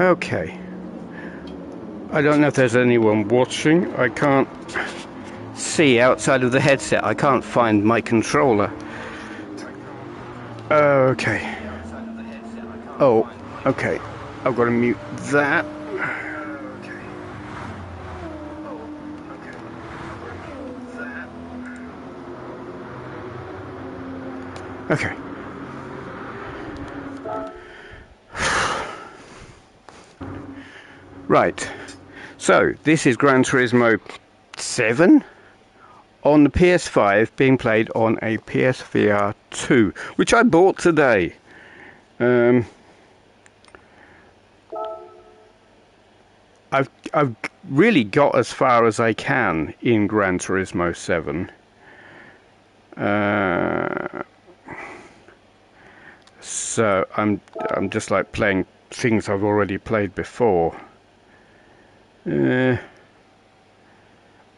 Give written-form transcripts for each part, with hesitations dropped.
Okay. I don't know if there's anyone watching. I can't see outside of the headset. I can't find my controller. Okay. Oh, okay. I've got to mute that. Okay. Right. So, this is Gran Turismo 7 on the PS5 being played on a PSVR2, which I bought today. I've really got as far as I can in Gran Turismo 7. So I'm just like playing things I've already played before. Oh,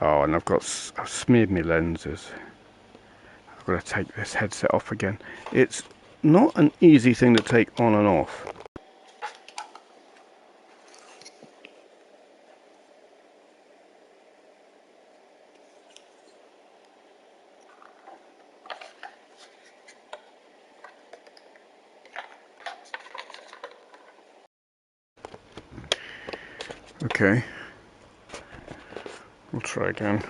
and I've smeared my lenses. I've got to take this headset off again. It's not an easy thing to take on and off. Okay, we'll try again.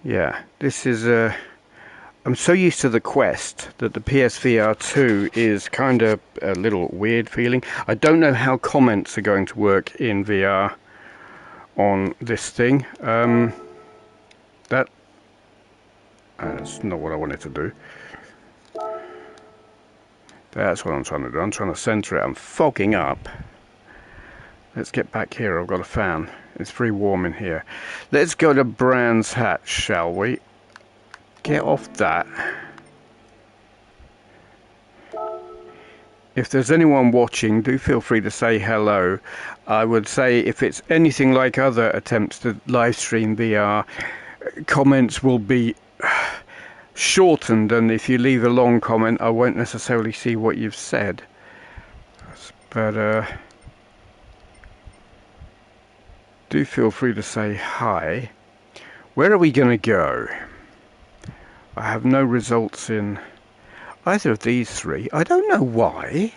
Yeah, this is I'm so used to the Quest that the PSVR2 is kind of a little weird feeling. I don't know how comments are going to work in VR on this thing. That's not what I wanted to do. That's what I'm trying to do. I'm trying to center it. I'm fogging up. Let's get back here. I've got a fan. It's very warm in here. Let's go to Brands Hatch, shall we? Get off that. If there's anyone watching, do feel free to say hello. I would say if it's anything like other attempts to live stream VR, comments will be shortened, and if you leave a long comment I won't necessarily see what you've said. But do feel free to say hi. Where are we going to go? I have no results in either of these three. I don't know why.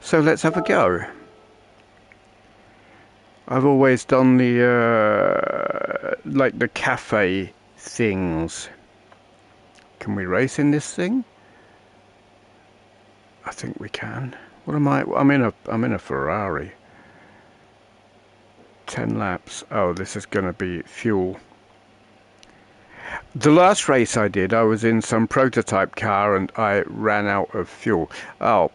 So let's have a go. I've always done the like the cafe things. Can we race in this thing? I think we can. What am I? I'm in a Ferrari. 10 laps. Oh, this is going to be fuel. The last race I did, I was in some prototype car and I ran out of fuel. Oh.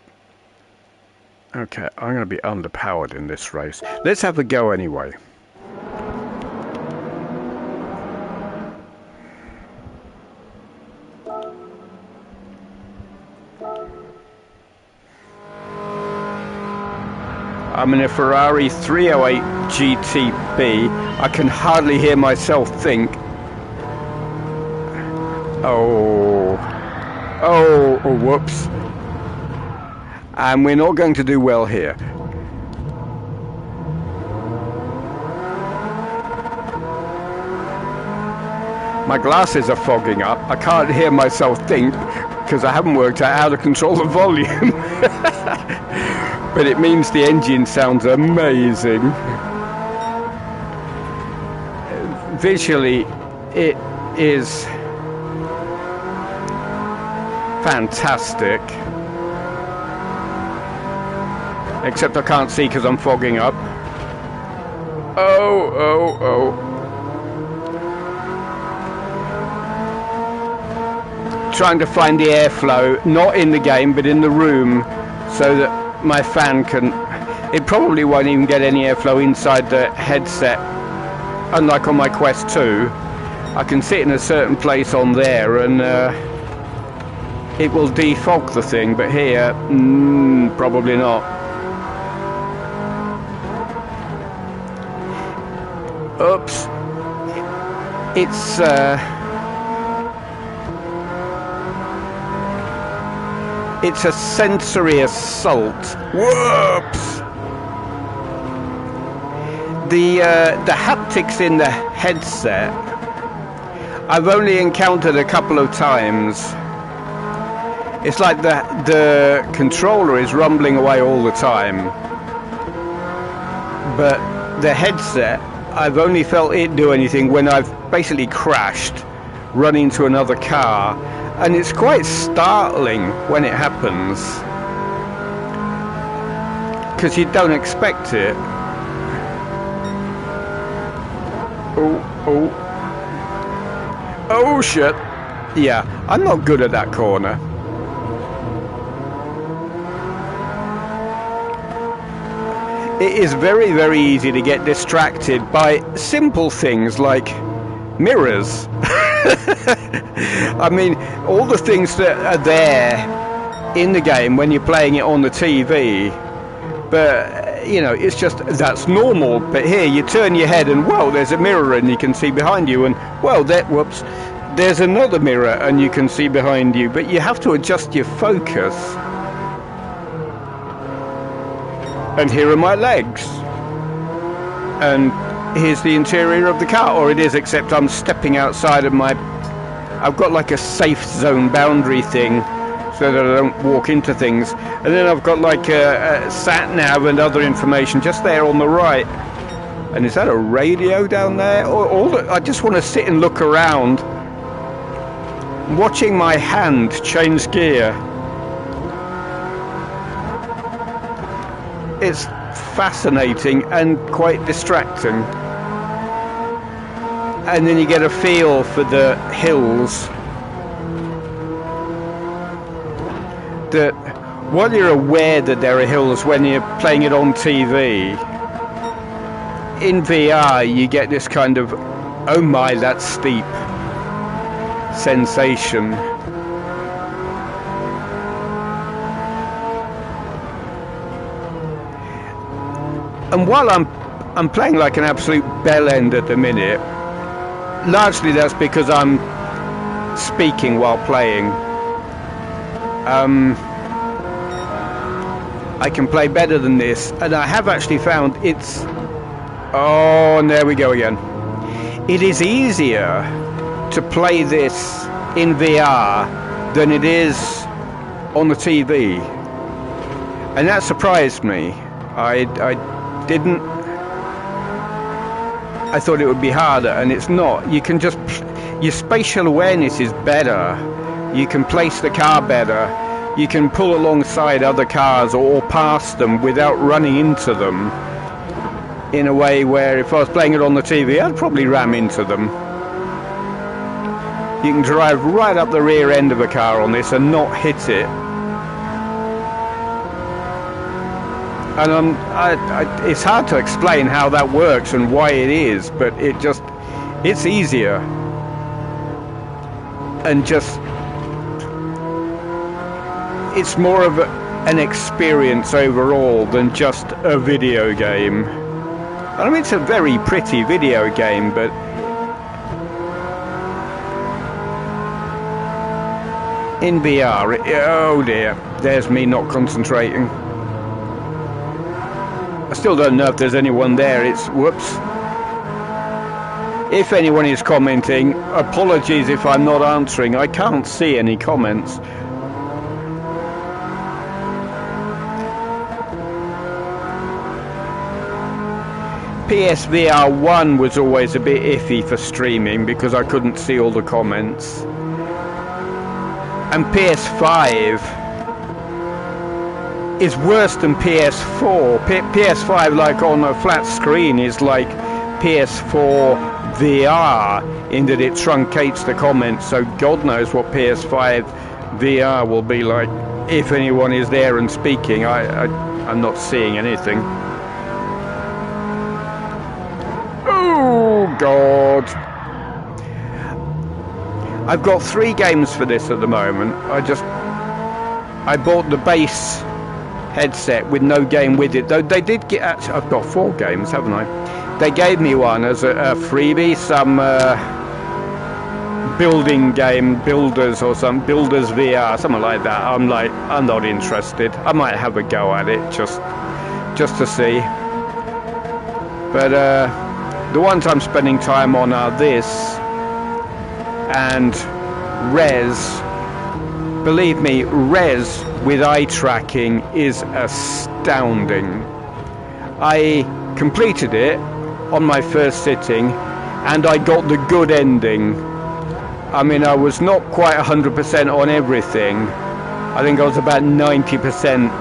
Okay, I'm going to be underpowered in this race. Let's have a go anyway. I'm in a Ferrari 308 GTB. I can hardly hear myself think. Oh, whoops. And we're not going to do well here. My glasses are fogging up. I can't hear myself think because I haven't worked out how to control the volume. But it means the engine sounds amazing. Visually, it is fantastic. Except I can't see because I'm fogging up. Oh. Trying to find the airflow, not in the game, but in the room, so that my fan can... It probably won't even get any airflow inside the headset, unlike on my Quest 2. I can sit in a certain place on there and it will defog the thing, but here, probably not. Oops. It's It's a sensory assault. Whoops! The haptics in the headset, I've only encountered a couple of times. It's like the controller is rumbling away all the time, but the headset, I've only felt it do anything when I've basically crashed, run into another car, and it's quite startling when it happens, because you don't expect it. Oh shit. Yeah, I'm not good at that corner. It is very, very easy to get distracted by simple things like mirrors. I mean, all the things that are there in the game when you're playing it on the TV, but you know, it's just, that's normal. But here you turn your head and, well, there's a mirror and you can see behind you, and, well, whoops, there's another mirror and you can see behind you, but you have to adjust your focus. And here are my legs, and here's the interior of the car, or it is, except I'm stepping outside of my, I've got like a safe zone boundary thing so that I don't walk into things, and then I've got like a sat nav and other information just there on the right. And is that a radio down there? I just want to sit and look around, watching my hand change gear. It's fascinating and quite distracting. And then you get a feel for the hills. That while you're aware that there are hills when you're playing it on TV, in VR you get this kind of, oh my, that's steep sensation. And while I'm playing like an absolute bellend at the minute, largely that's because I'm speaking while playing. I can play better than this, and I have actually found it's, oh, and there we go again. It is easier to play this in VR than it is on the TV, and that surprised me. I thought it would be harder, and it's not. You can just, your spatial awareness is better. You can place the car better. You can pull alongside other cars or past them without running into them, in a way where if I was playing it on the TV, I'd probably ram into them. You can drive right up the rear end of a car on this and not hit it. And it's hard to explain how that works and why it is, but it's easier. And just, it's more of an experience overall than just a video game. I mean, it's a very pretty video game, but in VR, oh dear, there's me not concentrating. I still don't know if there's anyone there. It's, whoops. If anyone is commenting, apologies if I'm not answering. I can't see any comments. PSVR2 was always a bit iffy for streaming because I couldn't see all the comments. And PS5 is worse than PS4. PS5, like on a flat screen, is like PS4 VR in that it truncates the comments, so God knows what PS5 VR will be like if anyone is there and speaking. I'm not seeing anything. Oh God. I've got 3 games for this at the moment. I bought the base headset with no game with it, though they did get, actually, I've got 4 games, haven't I? They gave me one as a freebie, some building game, Builders or some Builders VR, something like that. I'm like, I'm not interested. I might have a go at it just to see. But the ones I'm spending time on are this and Res. Believe me, Res with eye tracking is astounding. I completed it on my first sitting and I got the good ending. I mean, I was not quite 100% on everything. I think I was about 90%,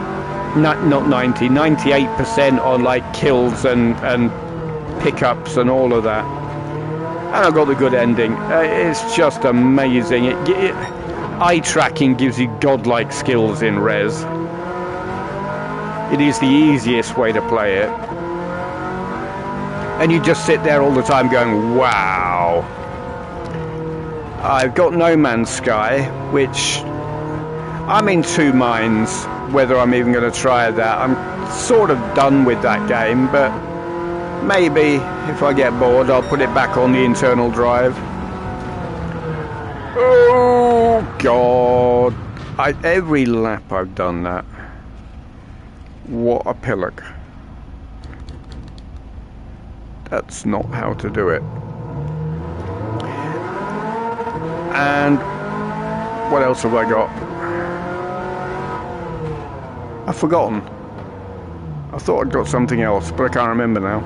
not 90, 98% on like kills and pickups and all of that. And I got the good ending. It's just amazing. Eye tracking gives you godlike skills in Res. It is the easiest way to play it. And you just sit there all the time going, wow. I've got No Man's Sky, which I'm in two minds whether I'm even going to try that. I'm sort of done with that game, but maybe if I get bored I'll put it back on the internal drive. Oh God, every lap I've done that. What a pillock. That's not how to do it. And what else have I got? I've forgotten. I thought I'd got something else, but I can't remember now.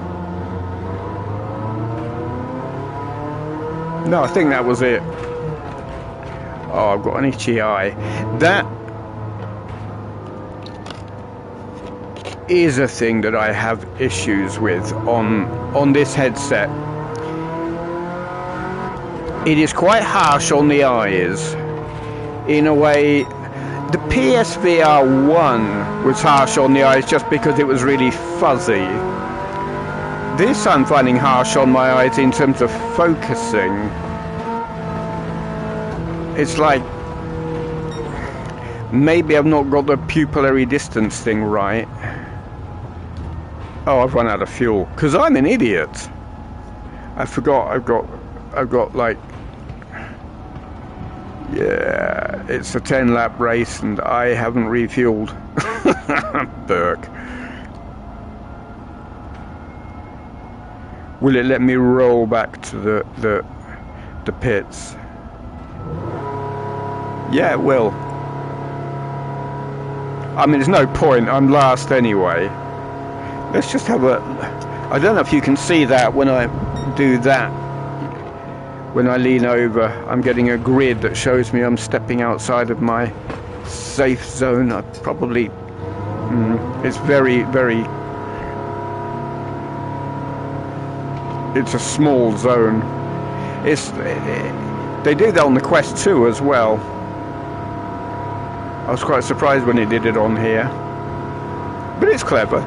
No, I think that was it. Oh, I've got an itchy eye. That is a thing that I have issues with on this headset. It is quite harsh on the eyes. In a way, the PSVR2 was harsh on the eyes just because it was really fuzzy. This I'm finding harsh on my eyes in terms of focusing. It's like maybe I've not got the pupillary distance thing right. Oh, I've run out of fuel because I'm an idiot. I forgot I've got like, yeah, it's a 10-lap race and I haven't refueled. Burk. Will it let me roll back to the pits? Yeah, it will. I mean, there's no point. I'm last anyway. Let's just have a... I don't know if you can see that when I do that. When I lean over, I'm getting a grid that shows me I'm stepping outside of my safe zone. I probably... it's very, very... It's a small zone. They do that on the Quest 2 as well. I was quite surprised when it did it on here. But it's clever.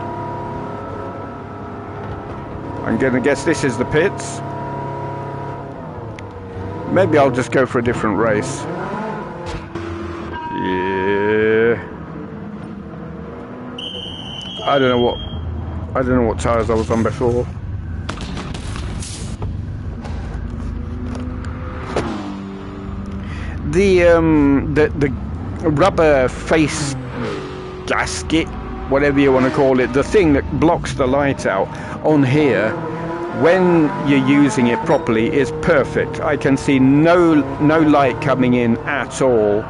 I'm going to guess this is the pits. Maybe I'll just go for a different race. Yeah. I don't know what tires I was on before. The rubber face gasket, whatever you want to call it, the thing that blocks the light out on here, when you're using it properly, is perfect. I can see no light coming in at all,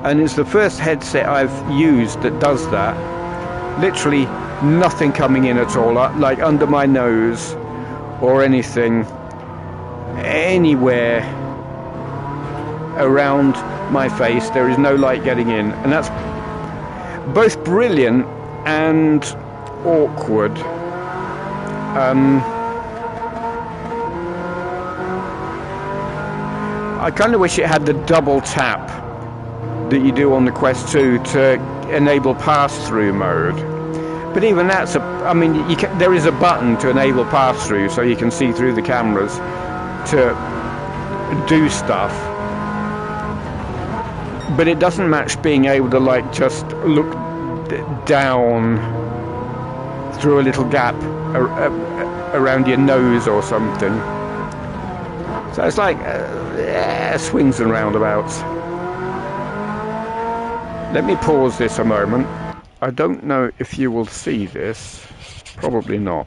and it's the first headset I've used that does that. Literally nothing coming in at all, like under my nose or anything, anywhere around my face. There is no light getting in, and that's both brilliant and awkward. I kind of wish it had the double tap that you do on the Quest 2 to enable pass-through mode. But even that's I mean, there is a button to enable pass-through, so you can see through the cameras to do stuff. But it doesn't match being able to like just look down through a little gap around your nose or something. So it's like swings and roundabouts. Let me pause this a moment. I don't know if you will see this. Probably not.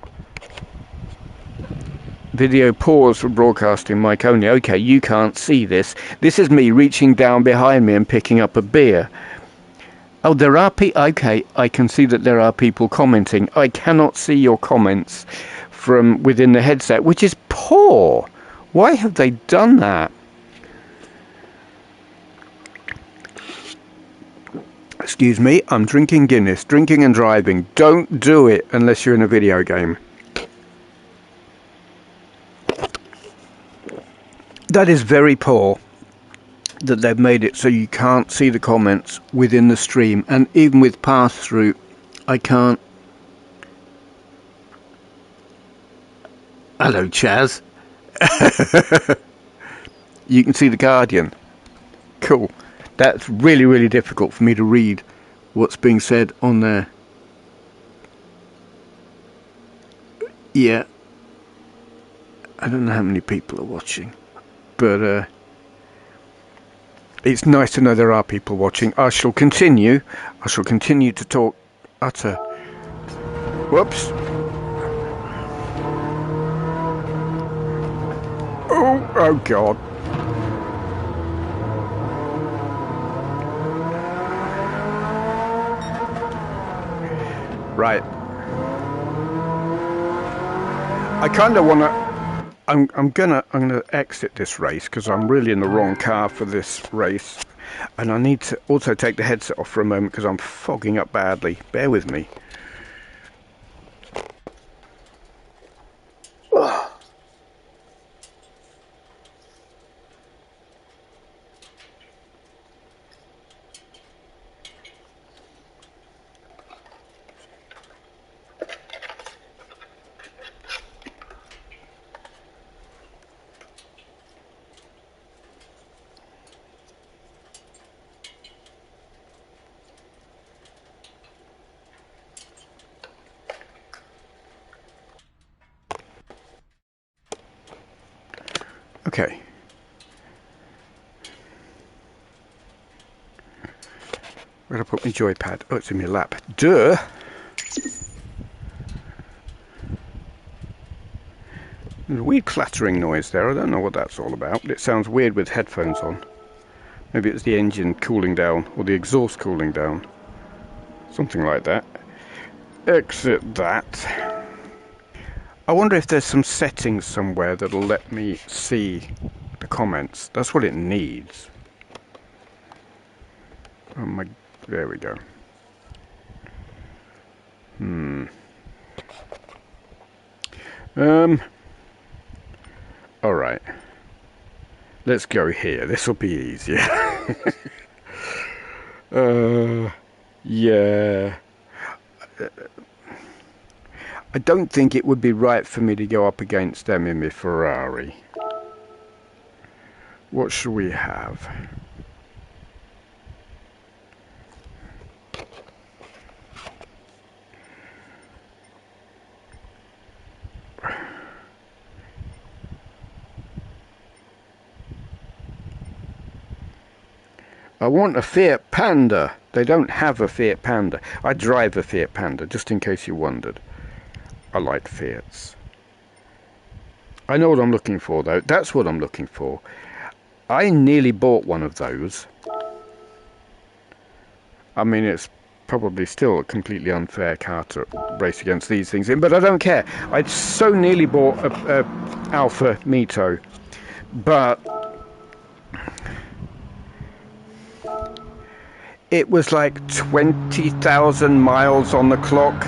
Video pause for broadcasting mic only. Okay, you can't see this. This is me reaching down behind me and picking up a beer. Oh, there are people. Okay, I can see that there are people commenting. I cannot see your comments from within the headset, which is poor. Why have they done that? Excuse me, I'm drinking Guinness. Drinking and driving. Don't do it unless you're in a video game. That is very poor that they've made it so you can't see the comments within the stream. And even with pass-through, I can't. Hello, Chaz. You can see the Guardian. Cool. That's really, really difficult for me to read what's being said on there. Yeah. I don't know how many people are watching, but it's nice to know there are people watching. I shall continue to talk utter. Whoops. Oh God. Right. I kind of want to. I'm gonna exit this race because I'm really in the wrong car for this race, and I need to also take the headset off for a moment because I'm fogging up badly. Bear with me. Okay. Where'd I put my joypad? Oh, it's in my lap. Duh! There's a weird clattering noise there. I don't know what that's all about, but it sounds weird with headphones on. Maybe it's the engine cooling down, or the exhaust cooling down. Something like that. Exit that. I wonder if there's some settings somewhere that'll let me see the comments. That's what it needs. Oh my, there we go. Alright. Let's go here. This'll be easier. Yeah. I don't think it would be right for me to go up against them in my Ferrari. What shall we have? I want a Fiat Panda. They don't have a Fiat Panda. I drive a Fiat Panda, just in case you wondered. I like Fiats. I know what I'm looking for, though. That's what I'm looking for. I nearly bought one of those. I mean, it's probably still a completely unfair car to race against these things in, but I don't care. I so nearly bought a Alfa Mito, but it was like 20,000 miles on the clock.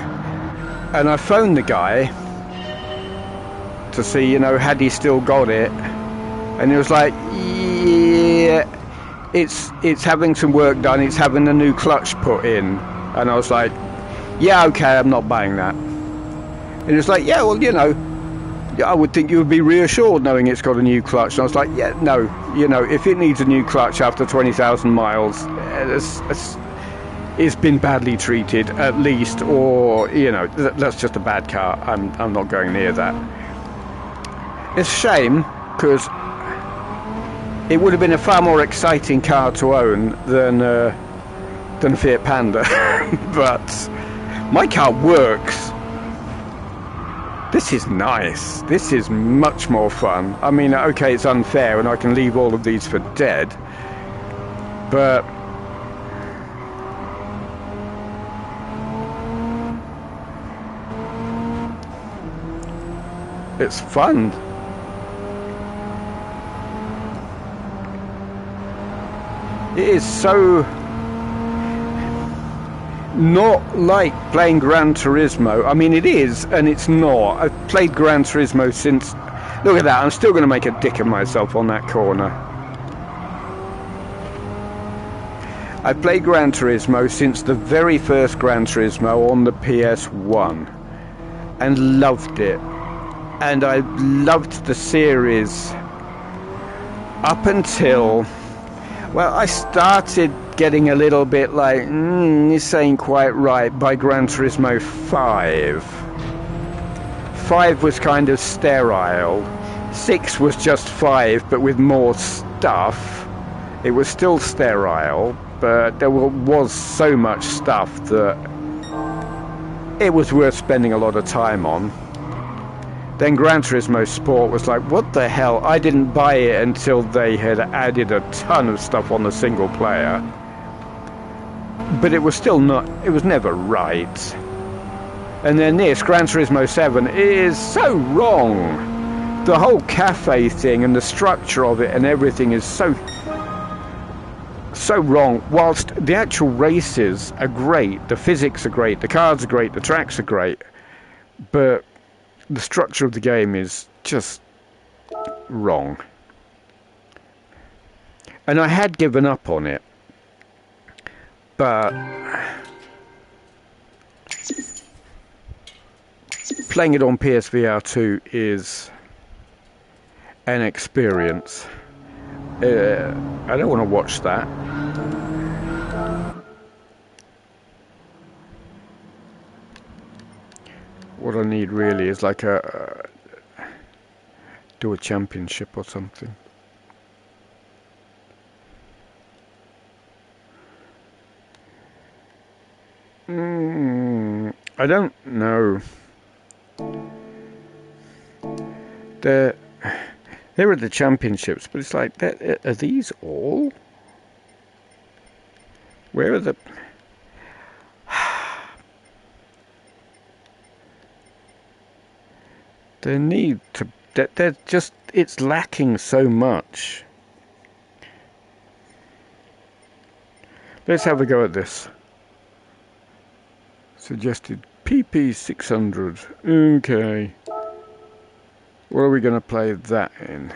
And I phoned the guy to see, you know, had he still got it, and he was like, yeah, it's having some work done, it's having a new clutch put in. And I was like, yeah, okay, I'm not buying that. And he was like, yeah, well, you know, I would think you would be reassured knowing it's got a new clutch. And I was like, yeah, no, you know, if it needs a new clutch after 20,000 miles, it's been badly treated at least, or, you know, that's just a bad car. I'm not going near that. It's a shame, because It would have been a far more exciting car to own than Fiat Panda, but my car works. This is nice. This is much more fun. I mean, okay, it's unfair, and I can leave all of these for dead, but it's fun. It is so not like playing Gran Turismo. I mean, it is and it's not. I've played Gran Turismo since... Look at that, I'm still going to make a dick of myself on that corner. I've played Gran Turismo since the very first Gran Turismo on the PS1 and loved it. And I loved the series up until... Well, I started getting a little bit like, this ain't quite right by Gran Turismo 5. 5 was kind of sterile. 6 was just 5, but with more stuff. It was still sterile, but there was so much stuff that it was worth spending a lot of time on. Then Gran Turismo Sport was like, what the hell? I didn't buy it until they had added a ton of stuff on the single player. But it was still not, it was never right. And then this, Gran Turismo 7, is so wrong. The whole cafe thing and the structure of it and everything is so wrong. Whilst the actual races are great, the physics are great, the cars are great, the tracks are great. But the structure of the game is just wrong. And I had given up on it, but playing it on PSVR2 is an experience. I don't want to watch that. What I need really is like do a championship or something. I don't know. There are the championships, but it's like, are these all? Where are the... They need to... They're just... It's lacking so much. Let's have a go at this. Suggested PP 600. Okay. What are we going to play that in?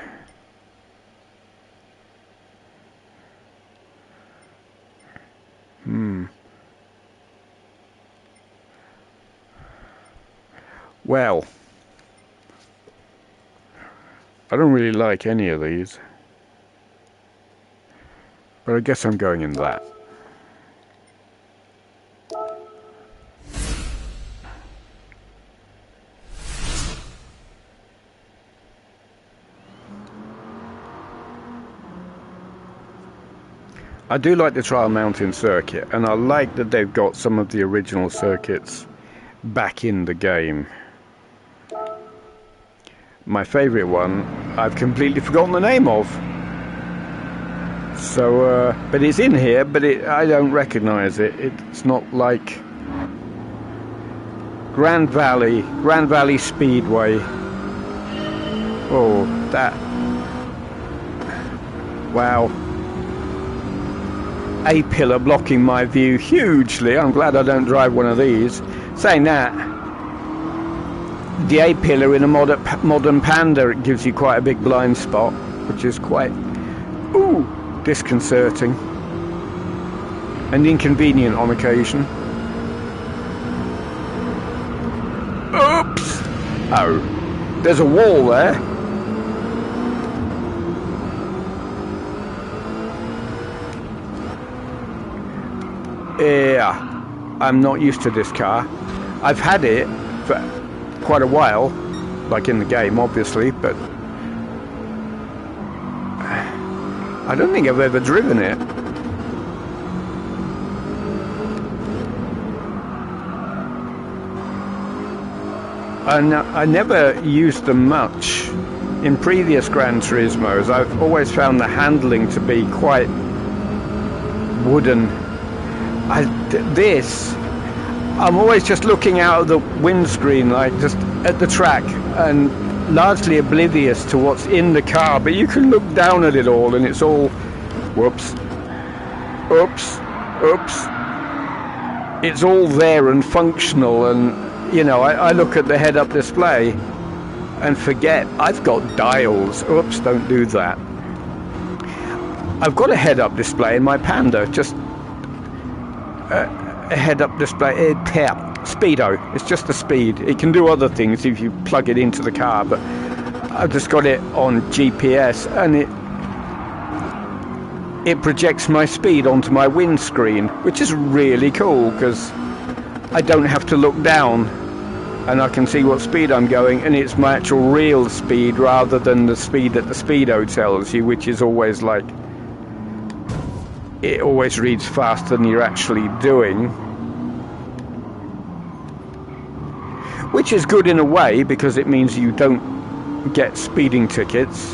Well, I don't really like any of these, but I guess I'm going in that. I do like the Trial Mountain circuit, and I like that they've got some of the original circuits back in the game. My favourite one, I've completely forgotten the name of. So, but it's in here, but I don't recognise it. It's not like Grand Valley Speedway. Oh, that. Wow. A pillar blocking my view hugely. I'm glad I don't drive one of these. Saying that, the A pillar in a modern Panda, it gives you quite a big blind spot, which is quite disconcerting and inconvenient on occasion. Oops! Oh, there's a wall there. Yeah, I'm not used to this car. I've had it for quite a while, like in the game obviously, but I don't think I've ever driven it. And I never used them much in previous Gran Turismos. I've always found the handling to be quite wooden. I'm always just looking out of the windscreen, like just at the track, and largely oblivious to what's in the car. But you can look down at it all, and it's all, whoops, oops, oops. It's all there and functional, and you know, I look at the head-up display and forget I've got dials. Oops, don't do that. I've got a head-up display in my Panda, just a head-up display, speedo. It's just the speed. It can do other things if you plug it into the car, but I've just got it on GPS, and it projects my speed onto my windscreen, which is really cool because I don't have to look down, and I can see what speed I'm going, and it's my actual real speed rather than the speed that the speedo tells you, which is always like, it always reads faster than you're actually doing. Which is good in a way, because it means you don't get speeding tickets.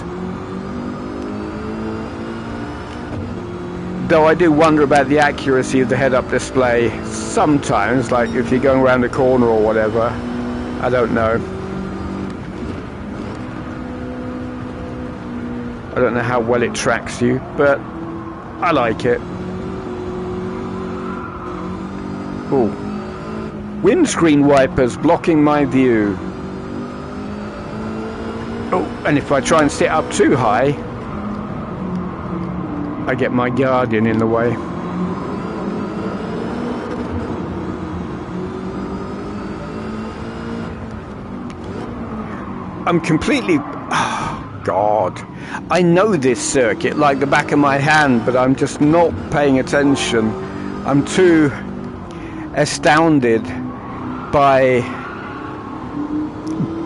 Though I do wonder about the accuracy of the head-up display sometimes, like if you're going around a corner or whatever. I don't know. I don't know how well it tracks you, but I like it. Ooh. Windscreen wipers blocking my view. Oh, and if I try and sit up too high, I get my Guardian in the way. I'm completely... Oh, God. I know this circuit like the back of my hand, but I'm just not paying attention. I'm too astounded by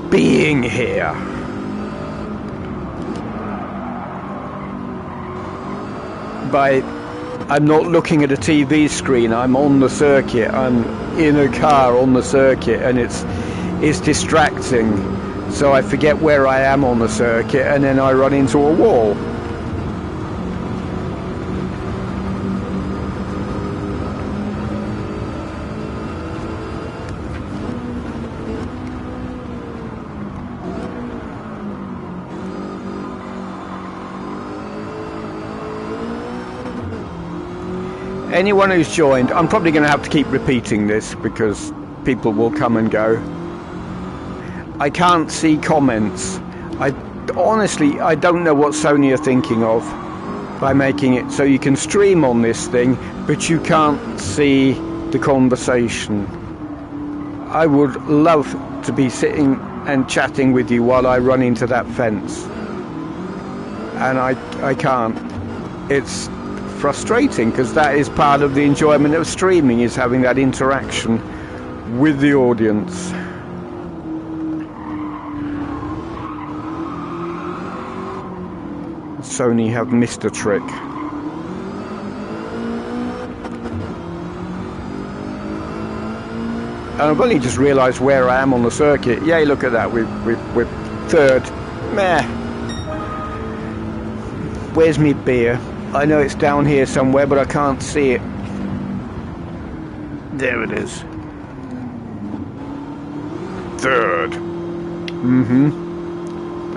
being here. I'm not looking at a TV screen, I'm on the circuit, I'm in a car on the circuit, and it's distracting, so I forget where I am on the circuit, and then I run into a wall. Anyone who's joined, I'm probably going to have to keep repeating this because people will come and go. I can't see comments. Honestly, I don't know what Sony are thinking of by making it so you can stream on this thing, but you can't see the conversation. I would love to be sitting and chatting with you while I run into that fence. And I can't. It's frustrating because that is part of the enjoyment of streaming, is having that interaction with the audience. Sony have missed a trick. And I've only just realised where I am on the circuit. Yay, look at that, we're third. Meh. Where's me beer? I know it's down here somewhere, but I can't see it. There it is. Third.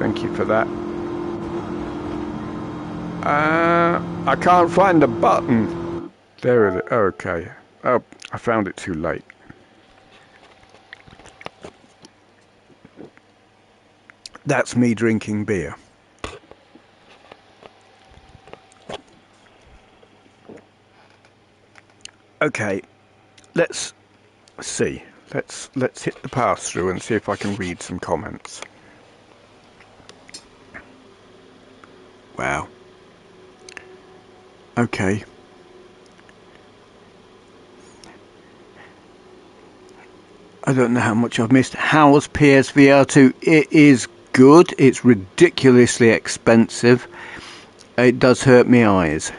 Thank you for that. I can't find the button. There it is. Okay. Oh, I found it too late. That's me drinking beer. Okay, let's see. Let's hit the pass through and see if I can read some comments. Wow. Okay. I don't know how much I've missed. How's PSVR2? It is good. It's ridiculously expensive. It does hurt my eyes.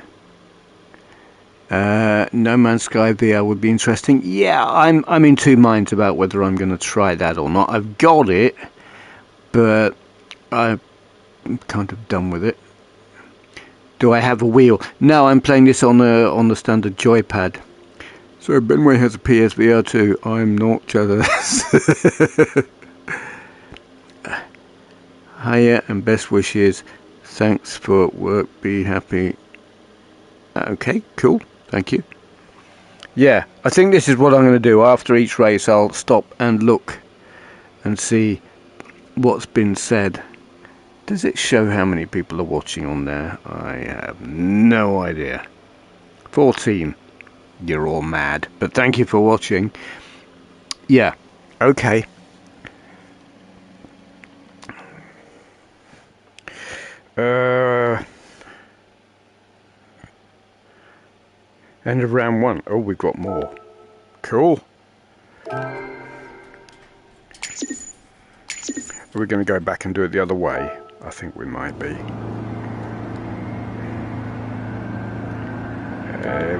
No Man's Sky VR would be interesting. Yeah, I'm in two minds about whether I'm going to try that or not. I've got it, but I'm kind of done with it. Do I have a wheel? No, I'm playing this on the standard joypad. So Benway has a PSVR2. I'm not jealous. Hiya and best wishes. Thanks for work. Be happy. Okay, cool. Thank you. Yeah, I think this is what I'm going to do. After each race, I'll stop and look and see what's been said. Does it show how many people are watching on there? I have no idea. 14. You're all mad. But thank you for watching. Yeah, okay. End of round 1. Oh, we've got more. Cool. Are we going to go back and do it the other way? I think we might be.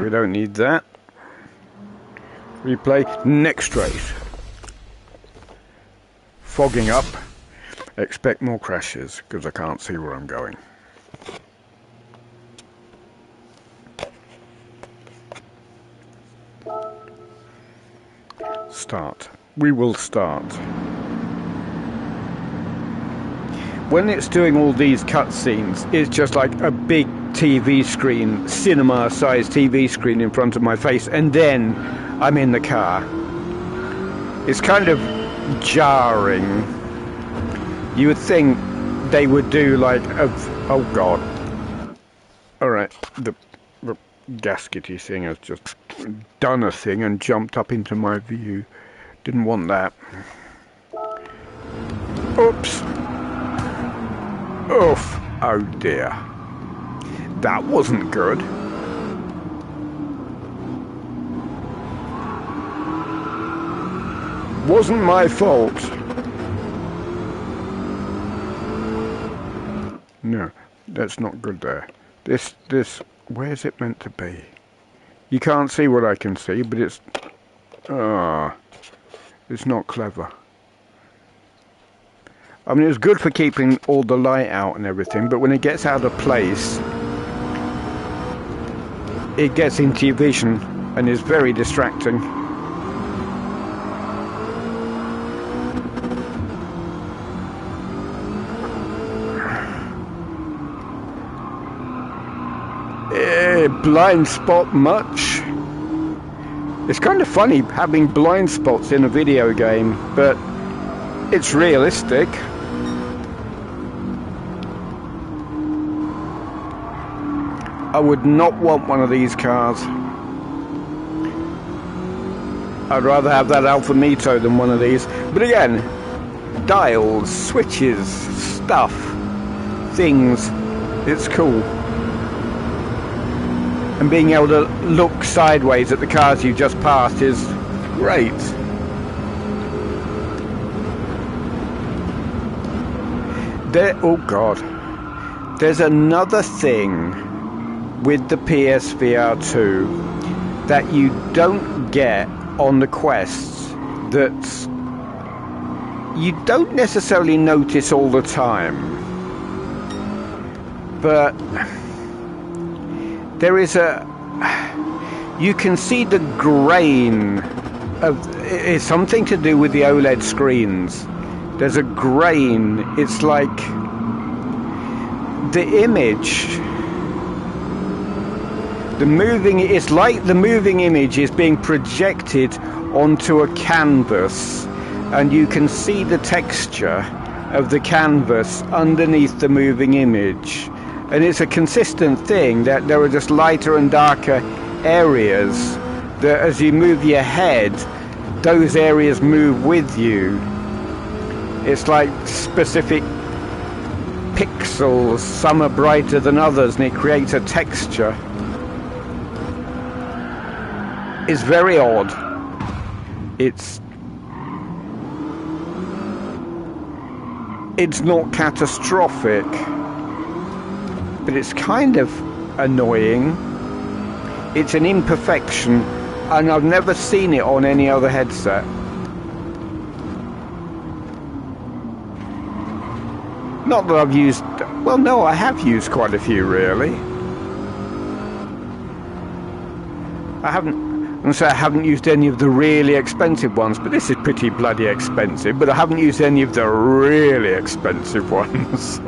We don't need that. Replay. Next race. Fogging up. Expect more crashes because I can't see where I'm going. Start. We will start. When it's doing all these cutscenes, it's just like a big TV screen, cinema-sized TV screen in front of my face, and then I'm in the car. It's kind of jarring. You would think they would do like a... Oh god. Alright, the gaskety thing has just done a thing and jumped up into my view. Didn't want that. Oops. Oof. Oh dear. That wasn't good. Wasn't my fault. No, that's not good there. This, where's it meant to be? You can't see what I can see, but it's... it's not clever. I mean, it's good for keeping all the light out and everything, but when it gets out of place, it gets into your vision and is very distracting. Blind spot much? It's kind of funny having blind spots in a video game, but it's realistic. I would not want one of these cars. I'd rather have that Alfa Mito than one of these. But again, dials, switches, stuff, things, it's cool. And being able to look sideways at the cars you just passed is great. Oh god. There's another thing with the PSVR2 that you don't get on the Quests that you don't necessarily notice all the time. But there is you can see the grain of... It's something to do with the OLED screens. There's a grain. It's like the image... It's like the moving image is being projected onto a canvas, and you can see the texture of the canvas underneath the moving image. And it's a consistent thing that there are just lighter and darker areas that as you move your head, those areas move with you. It's like specific pixels, some are brighter than others, and it creates a texture. It's very odd. It's not catastrophic. but it's kind of annoying. It's an imperfection, and I've never seen it on any other headset. Not that I've used... Well, no, I have used quite a few, really. I haven't used any of the really expensive ones, but this is pretty bloody expensive, but I haven't used any of the really expensive ones.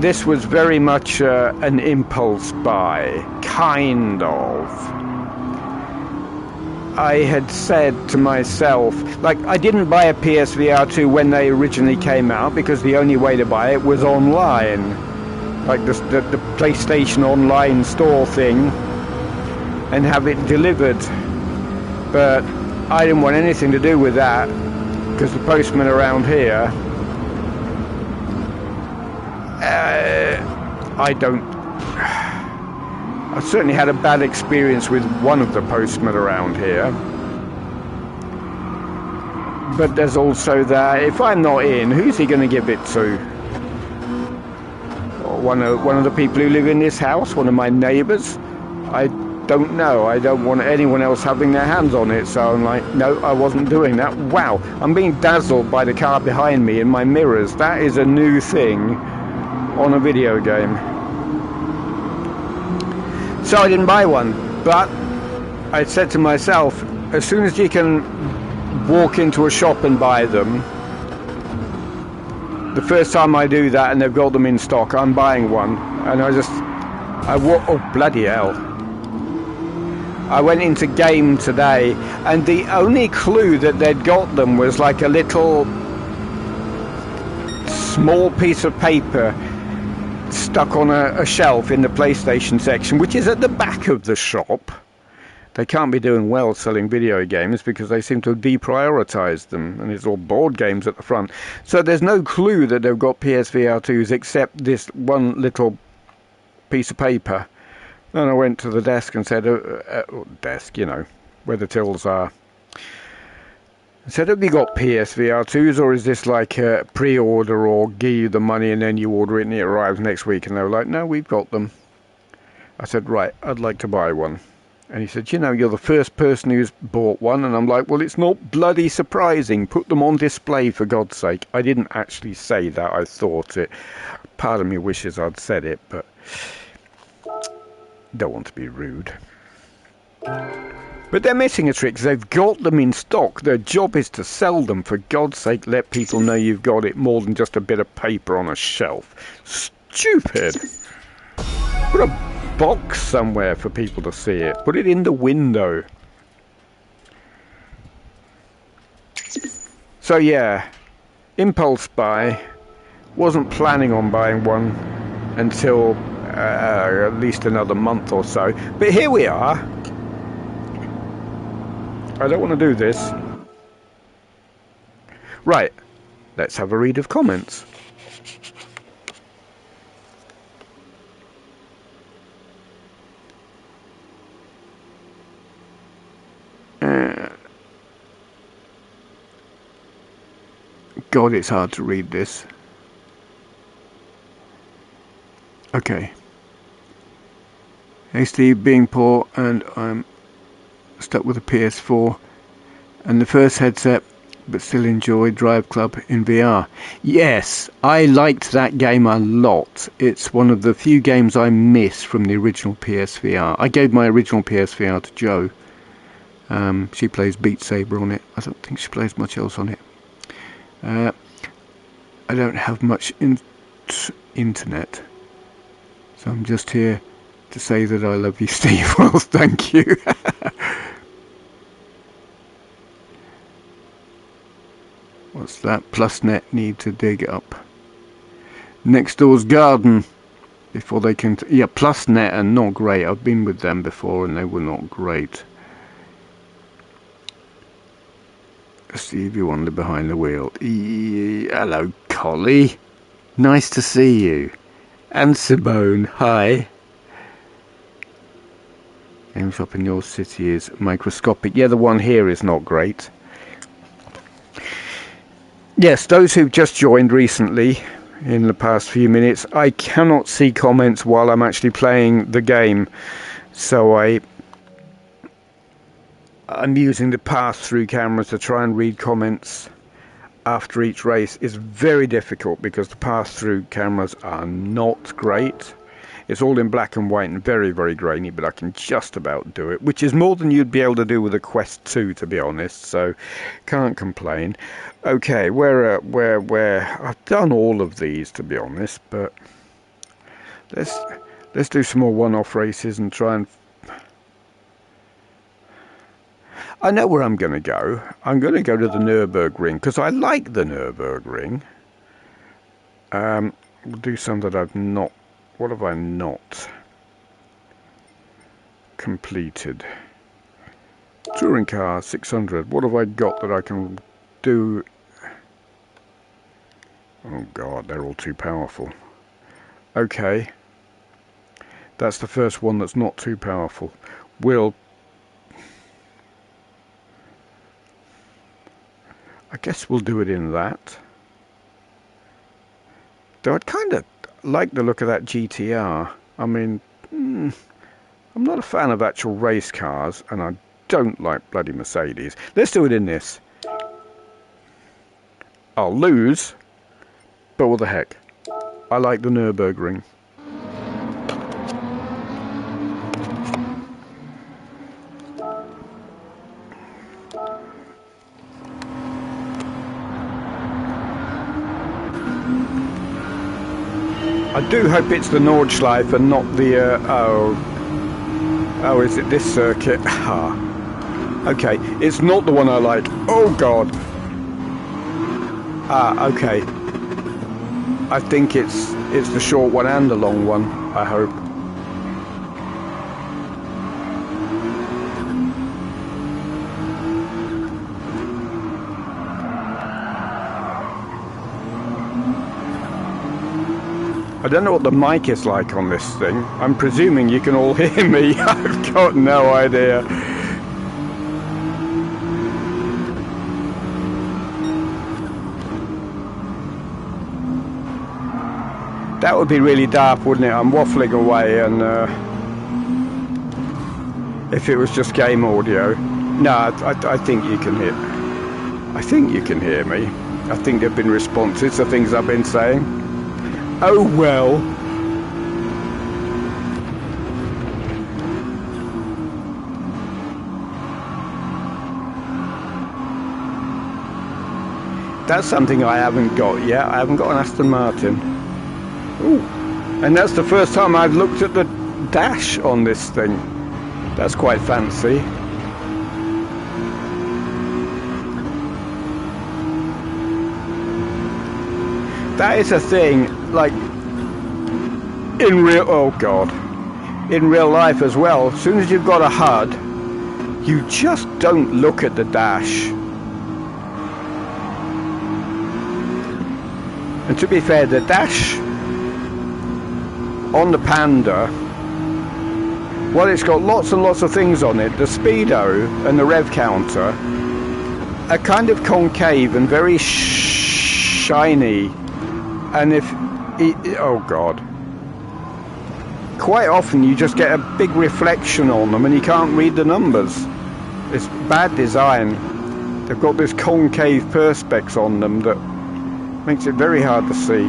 This was very much an impulse buy, kind of. I had said to myself, like, I didn't buy a PSVR2 when they originally came out, because the only way to buy it was online. Like the PlayStation Online store thing, and have it delivered. But I didn't want anything to do with that, because the postman around here, I certainly had a bad experience with one of the postmen around here. But there's also that, if I'm not in, who's he going to give it to? One of the people who live in this house, one of my neighbours? I don't know. I don't want anyone else having their hands on it, so I'm like, no, I wasn't doing that. Wow, I'm being dazzled by the car behind me in my mirrors. That is a new thing on a video game. So I didn't buy one, but I said to myself, as soon as you can walk into a shop and buy them, the first time I do that and they've got them in stock, I'm buying one. And oh bloody hell. I went into Game today, and the only clue that they'd got them was like a little small piece of paper stuck on a shelf in the PlayStation section, which is at the back of the shop. They can't be doing well selling video games, because they seem to have deprioritised them, and it's all board games at the front. So there's no clue that they've got PSVR2s except this one little piece of paper. And I went to the desk and said, desk, you know, where the tills are. I said, have you got PSVR2s, or is this like a pre-order, or give you the money and then you order it and it arrives next week? And they were like, no, we've got them. I said, right, I'd like to buy one. And he said, you know, you're the first person who's bought one. And I'm like, well, it's not bloody surprising. Put them on display, for God's sake. I didn't actually say that. I thought it. Part of me wishes I'd said it, but don't want to be rude. But they're missing a trick. They've got them in stock. Their job is to sell them. For God's sake, let people know you've got it, more than just a bit of paper on a shelf. Stupid. Put a box somewhere for people to see it. Put it in the window. So yeah, impulse buy. Wasn't planning on buying one until at least another month or so. But here we are. I don't want to do this. Right, let's have a read of comments. God, it's hard to read this. Okay. Hey Steve, being poor and I'm stuck with a PS4 and the first headset, but still enjoy Drive Club in VR. Yes, I liked that game a lot. It's one of the few games I miss from the original PSVR. I gave my original PSVR to Jo. She plays Beat Saber on it. I don't think she plays much else on it. I don't have much internet, so I'm just here to say that I love you, Steve. Well, thank you. What's that? PlusNet need to dig up next door's garden before they can... Yeah, PlusNet are not great. I've been with them before and they were not great. Steve, you wander behind the wheel. Hello, Collie. Nice to see you. And Simone, hi. Game shop in your city is microscopic. Yeah, the one here is not great. Yes, those who've just joined recently in the past few minutes, I cannot see comments while I'm actually playing the game, so I'm using the pass-through camera to try and read comments after each race. Is very difficult because the pass-through cameras are not great. It's all in black and white and very, very grainy, but I can just about do it, which is more than you'd be able to do with a Quest 2, to be honest, so can't complain. Okay, where I've done all of these, to be honest, but let's do some more one-off races and try and... I know where I'm going to go. I'm going to go to the Nurburgring, because I like the Nurburgring. We'll do some that I've not... What have I not completed? Touring car, 600. What have I got that I can do? Oh God, they're all too powerful. Okay. That's the first one that's not too powerful. I guess we'll do it in that. Though I'd kind of like the look of that GTR. I mean, I'm not a fan of actual race cars, and I don't like bloody Mercedes. Let's do it in this. I'll lose, but what the heck. I like the Nurburgring. I do hope it's the Nordschleife and not the, oh, is it this circuit? Ah. Okay, it's not the one I like. Oh God. Ah, okay. I think it's the short one and the long one, I hope. I don't know what the mic is like on this thing. I'm presuming you can all hear me. I've got no idea. That would be really dark, wouldn't it? I'm waffling away, and if it was just game audio. No, I think you can hear. I think you can hear me. I think they've been responsive to things I've been saying. Oh well. That's something I haven't got yet. I haven't got an Aston Martin. Ooh. And that's the first time I've looked at the dash on this thing. That's quite fancy. That is a thing, like, in real life as well. As soon as you've got a HUD, you just don't look at the dash. And to be fair, the dash on the Panda, well, it's got lots and lots of things on it. The speedo and the rev counter are kind of concave and very shiny. And oh God, quite often you just get a big reflection on them and you can't read the numbers. It's bad design. They've got this concave perspex on them that makes it very hard to see.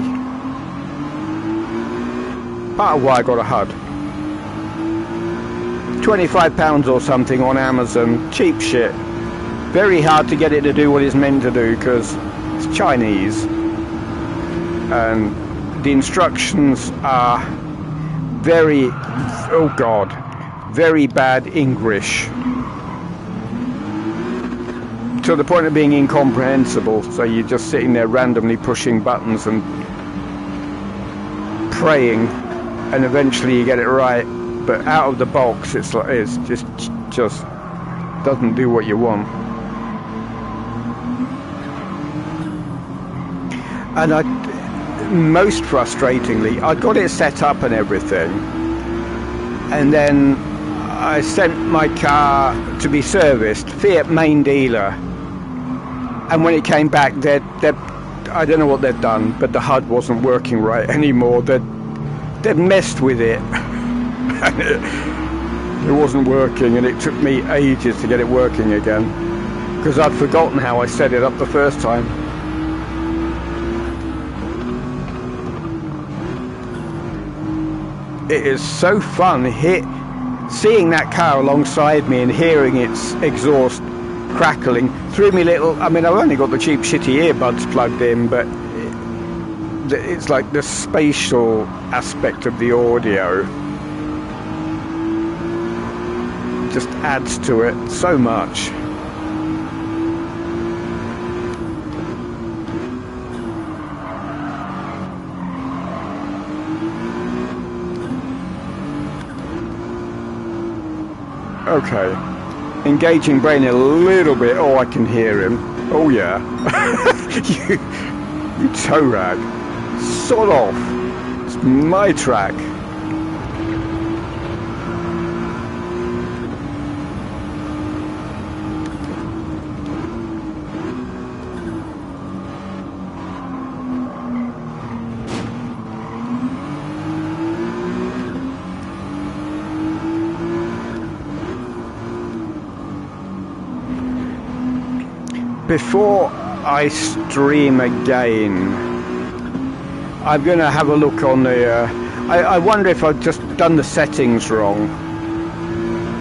Part of why I got a HUD. £25 or something on Amazon, cheap shit. Very hard to get it to do what it's meant to do because it's Chinese. And the instructions are very, oh God, very bad English, to the point of being incomprehensible. So you're just sitting there randomly pushing buttons and praying, and eventually you get it right. But out of the box, it's just doesn't do what you want. And most frustratingly, I got it set up and everything, and then I sent my car to be serviced, Fiat main dealer, and when it came back, their I don't know what they'd done, but the HUD wasn't working right anymore. They'd messed with it. It wasn't working, and it took me ages to get it working again, because I'd forgotten how I set it up the first time. It is so fun seeing that car alongside me and hearing its exhaust crackling through me little. I mean, I've only got the cheap shitty earbuds plugged in, but it's like the spatial aspect of the audio just adds to it so much. Okay, engaging brain a little bit. Oh, I can hear him. Oh yeah. you toe rag. Sod off. It's my track. Before I stream again, I'm going to have a look on the... I wonder if I've just done the settings wrong.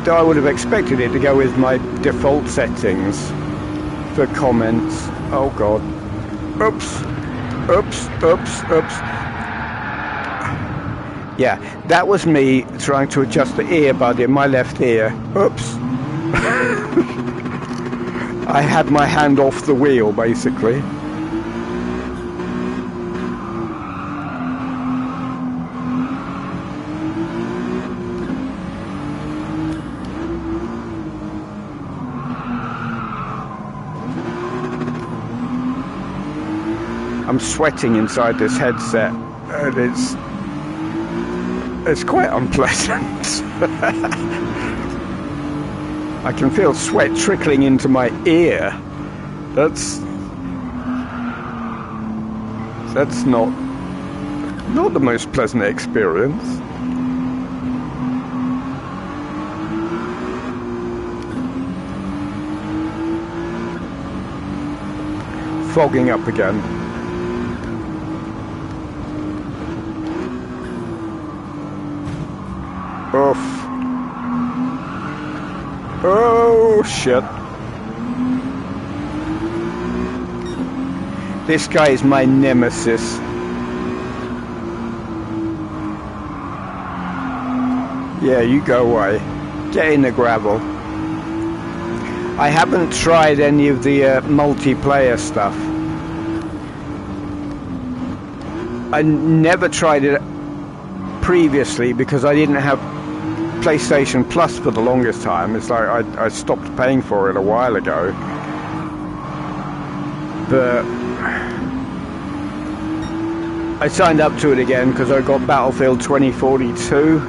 Though I would have expected it to go with my default settings for comments. Oh God. Oops. Oops. Oops. Oops. Yeah, that was me trying to adjust the earbud in my left ear. Oops. I had my hand off the wheel, basically. I'm sweating inside this headset, and it's quite unpleasant. I can feel sweat trickling into my ear. That's not the most pleasant experience. Fogging up again. Oof. Oh shit. This guy is my nemesis. Yeah, you go away. Get in the gravel. I haven't tried any of the multiplayer stuff. I never tried it previously because I didn't have PlayStation Plus for the longest time. It's like I stopped paying for it a while ago. But I signed up to it again because I got Battlefield 2042.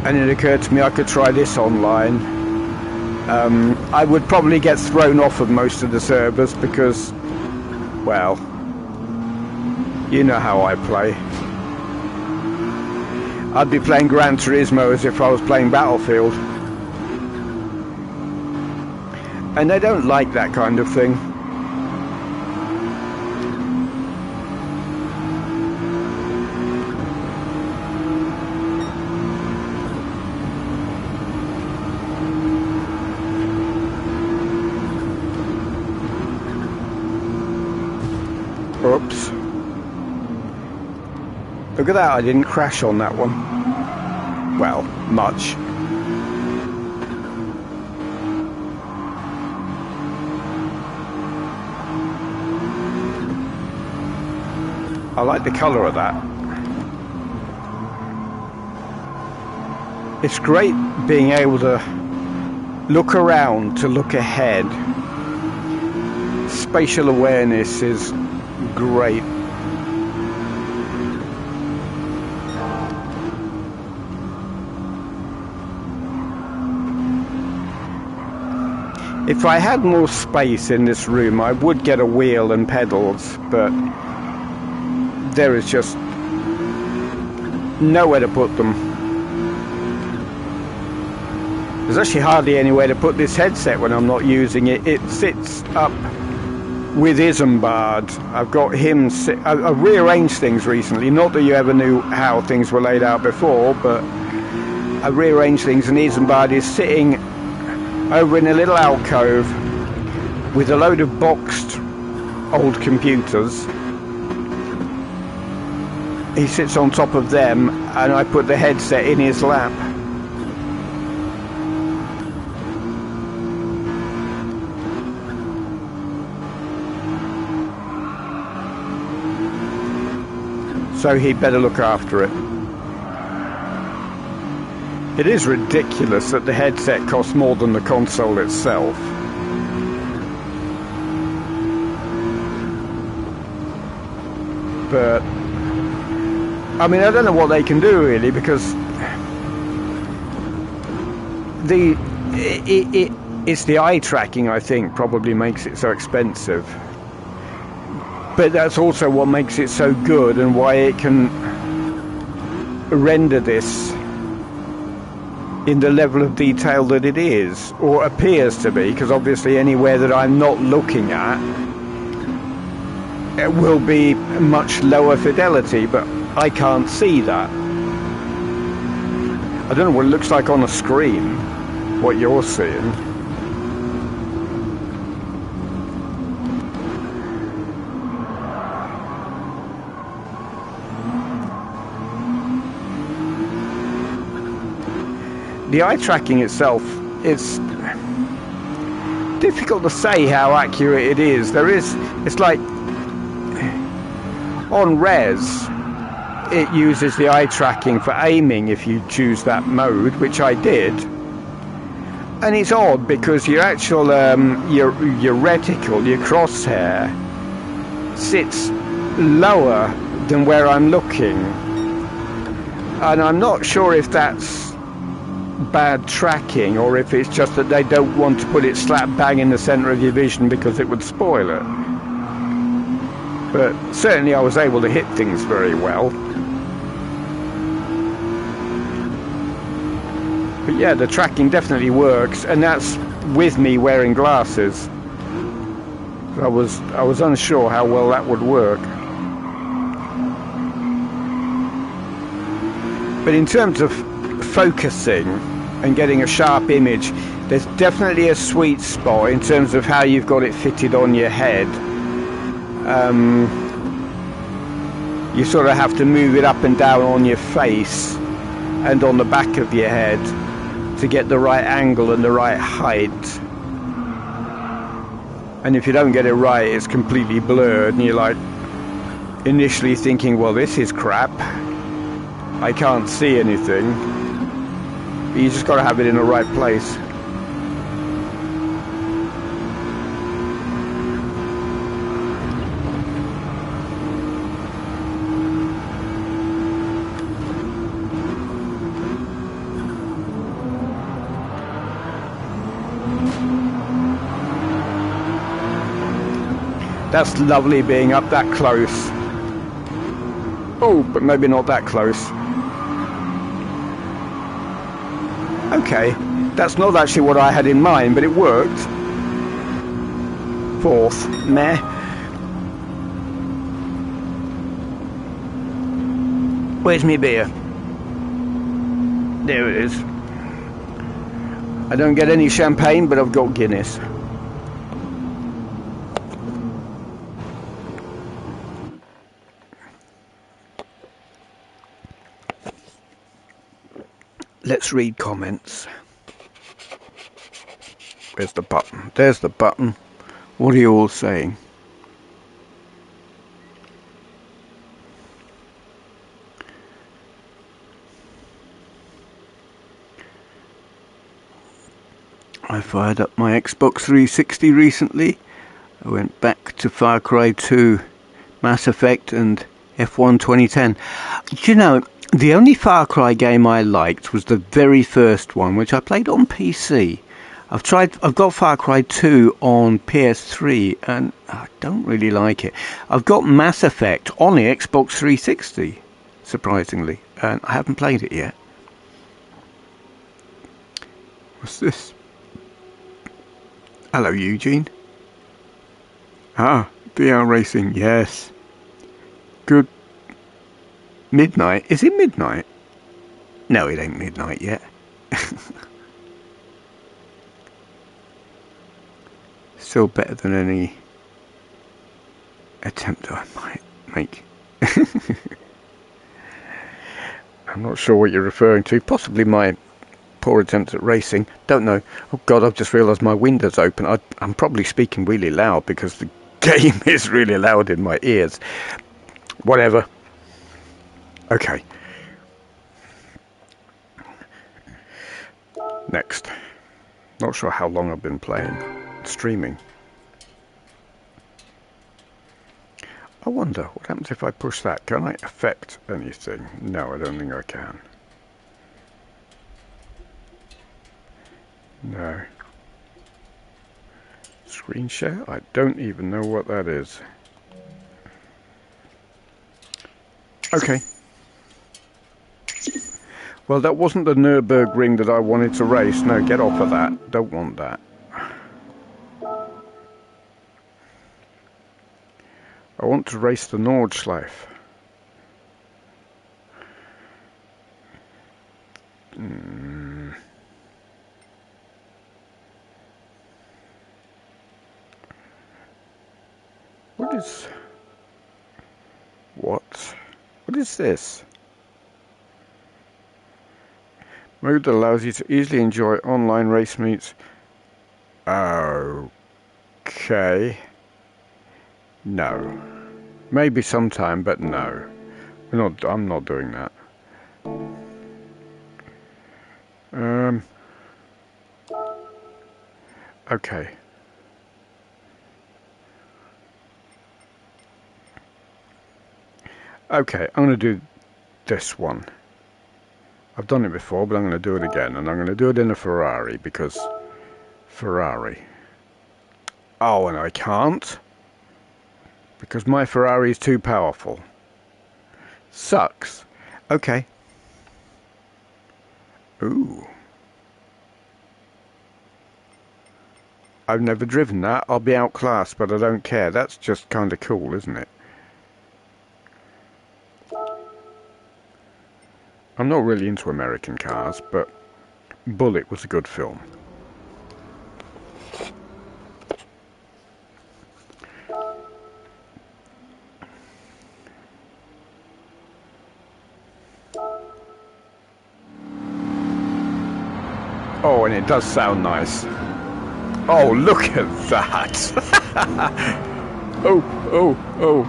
And it occurred to me I could try this online. I would probably get thrown off of most of the servers because, well, you know how I play. I'd be playing Gran Turismo as if I was playing Battlefield. And I don't like that kind of thing. Oops. Look at that, I didn't crash on that one. Well, much. I like the colour of that. It's great being able to look around to look ahead. Spatial awareness is great. If I had more space in this room, I would get a wheel and pedals, but there is just nowhere to put them. There's actually hardly anywhere to put this headset when I'm not using it. It sits up with Isambard. I've got him I've rearranged things recently, not that you ever knew how things were laid out before, but I've rearranged things, and Isambard is sitting over in a little alcove with a load of boxed old computers. He sits on top of them, and I put the headset in his lap. So he'd better look after it. It is ridiculous that the headset costs more than the console itself. But I mean, I don't know what they can do really, because it's the eye tracking, I think, probably makes it so expensive. But that's also what makes it so good, and why it can render this in the level of detail that it is, or appears to be, because obviously anywhere that I'm not looking at, it will be much lower fidelity, but I can't see that. I don't know what it looks like on a screen, what you're seeing. The eye tracking itself, it's difficult to say how accurate it is. It's like on res, it uses the eye tracking for aiming if you choose that mode, which I did. And it's odd because your actual your reticle, your crosshair, sits lower than where I'm looking, and I'm not sure if that's bad tracking or if it's just that they don't want to put it slap bang in the center of your vision because it would spoil it. But certainly I was able to hit things very well. But yeah, the tracking definitely works, and that's with me wearing glasses. I was unsure how well that would work. But in terms of focusing and getting a sharp image, there's definitely a sweet spot in terms of how you've got it fitted on your head. You sort of have to move it up and down on your face and on the back of your head to get the right angle and the right height. And if you don't get it right, it's completely blurred, and you're like initially thinking, well, this is crap, I can't see anything. But you just got to have it in the right place. That's lovely being up that close. Oh, but maybe not that close. Okay, that's not actually what I had in mind, but it worked. Fourth, meh. Where's me beer? There it is. I don't get any champagne, but I've got Guinness. Let's read comments. Where's the button? There's the button. What are you all saying? I fired up my Xbox 360 recently. I went back to Far Cry 2, Mass Effect and F1 2010. Do you know, the only Far Cry game I liked was the very first one, which I played on PC. I've got Far Cry 2 on PS3 and I don't really like it. I've got Mass Effect on the Xbox 360, surprisingly, and I haven't played it yet. What's this? Hello, Eugene. Ah, VR racing, yes. Good. Midnight? Is it midnight? No, it ain't midnight yet. Still better than any attempt I might make. I'm not sure what you're referring to. Possibly my poor attempt at racing. Don't know. Oh God, I've just realised my window's open. I'm probably speaking really loud because the game is really loud in my ears. Whatever. Okay. Next. Not sure how long I've been playing. Streaming. I wonder, what happens if I push that? Can I affect anything? No, I don't think I can. No. Screen share? I don't even know what that is. Okay. Well, that wasn't the Nurburgring that I wanted to race. No, get off of that. Don't want that. I want to race the Nordschleife. What is this? Mode that allows you to easily enjoy online race meets. Okay. No. Maybe sometime, but no. I'm not doing that. Okay. Okay, I'm going to do this one. I've done it before, but I'm going to do it again. And I'm going to do it in a Ferrari, because Ferrari. Oh, and I can't. Because my Ferrari is too powerful. Sucks. Okay. Ooh. I've never driven that. I'll be outclassed, but I don't care. That's just kind of cool, isn't it? I'm not really into American cars, but Bullet was a good film. Oh, and it does sound nice. Oh, look at that! Oh.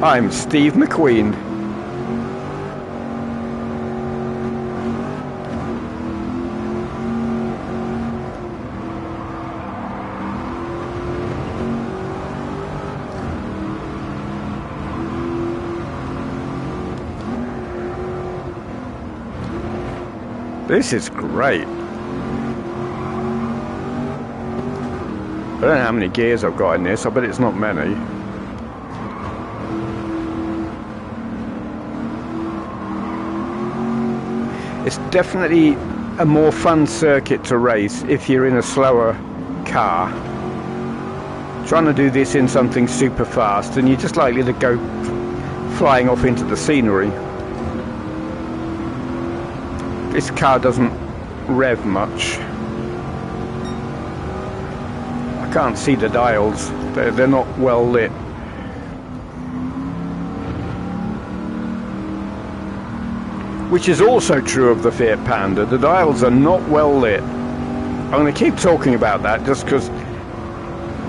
I'm Steve McQueen. This is great. I don't know how many gears I've got in this. I bet it's not many. It's definitely a more fun circuit to race if you're in a slower car. Trying to do this in something super fast and you're just likely to go flying off into the scenery. This car doesn't rev much. I can't see the dials. They're not well lit. Which is also true of the Fiat Panda. The dials are not well lit. I'm going to keep talking about that just because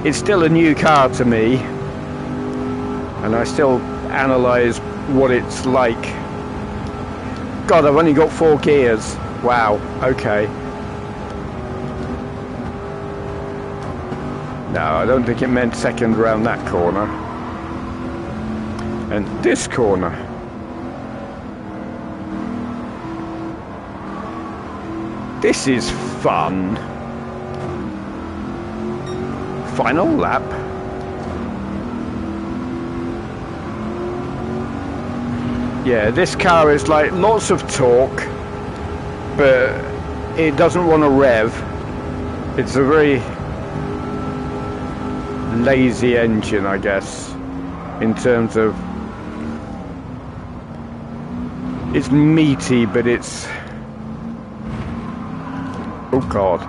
it's still a new car to me. And I still analyse what it's like. God, I've only got 4 gears. Wow, okay. No, I don't think it meant second round that corner. And this corner. This is fun. Final lap. Yeah, this car is like lots of torque, but it doesn't want to rev. It's a very lazy engine, I guess, in terms of it's meaty, but it's, oh god.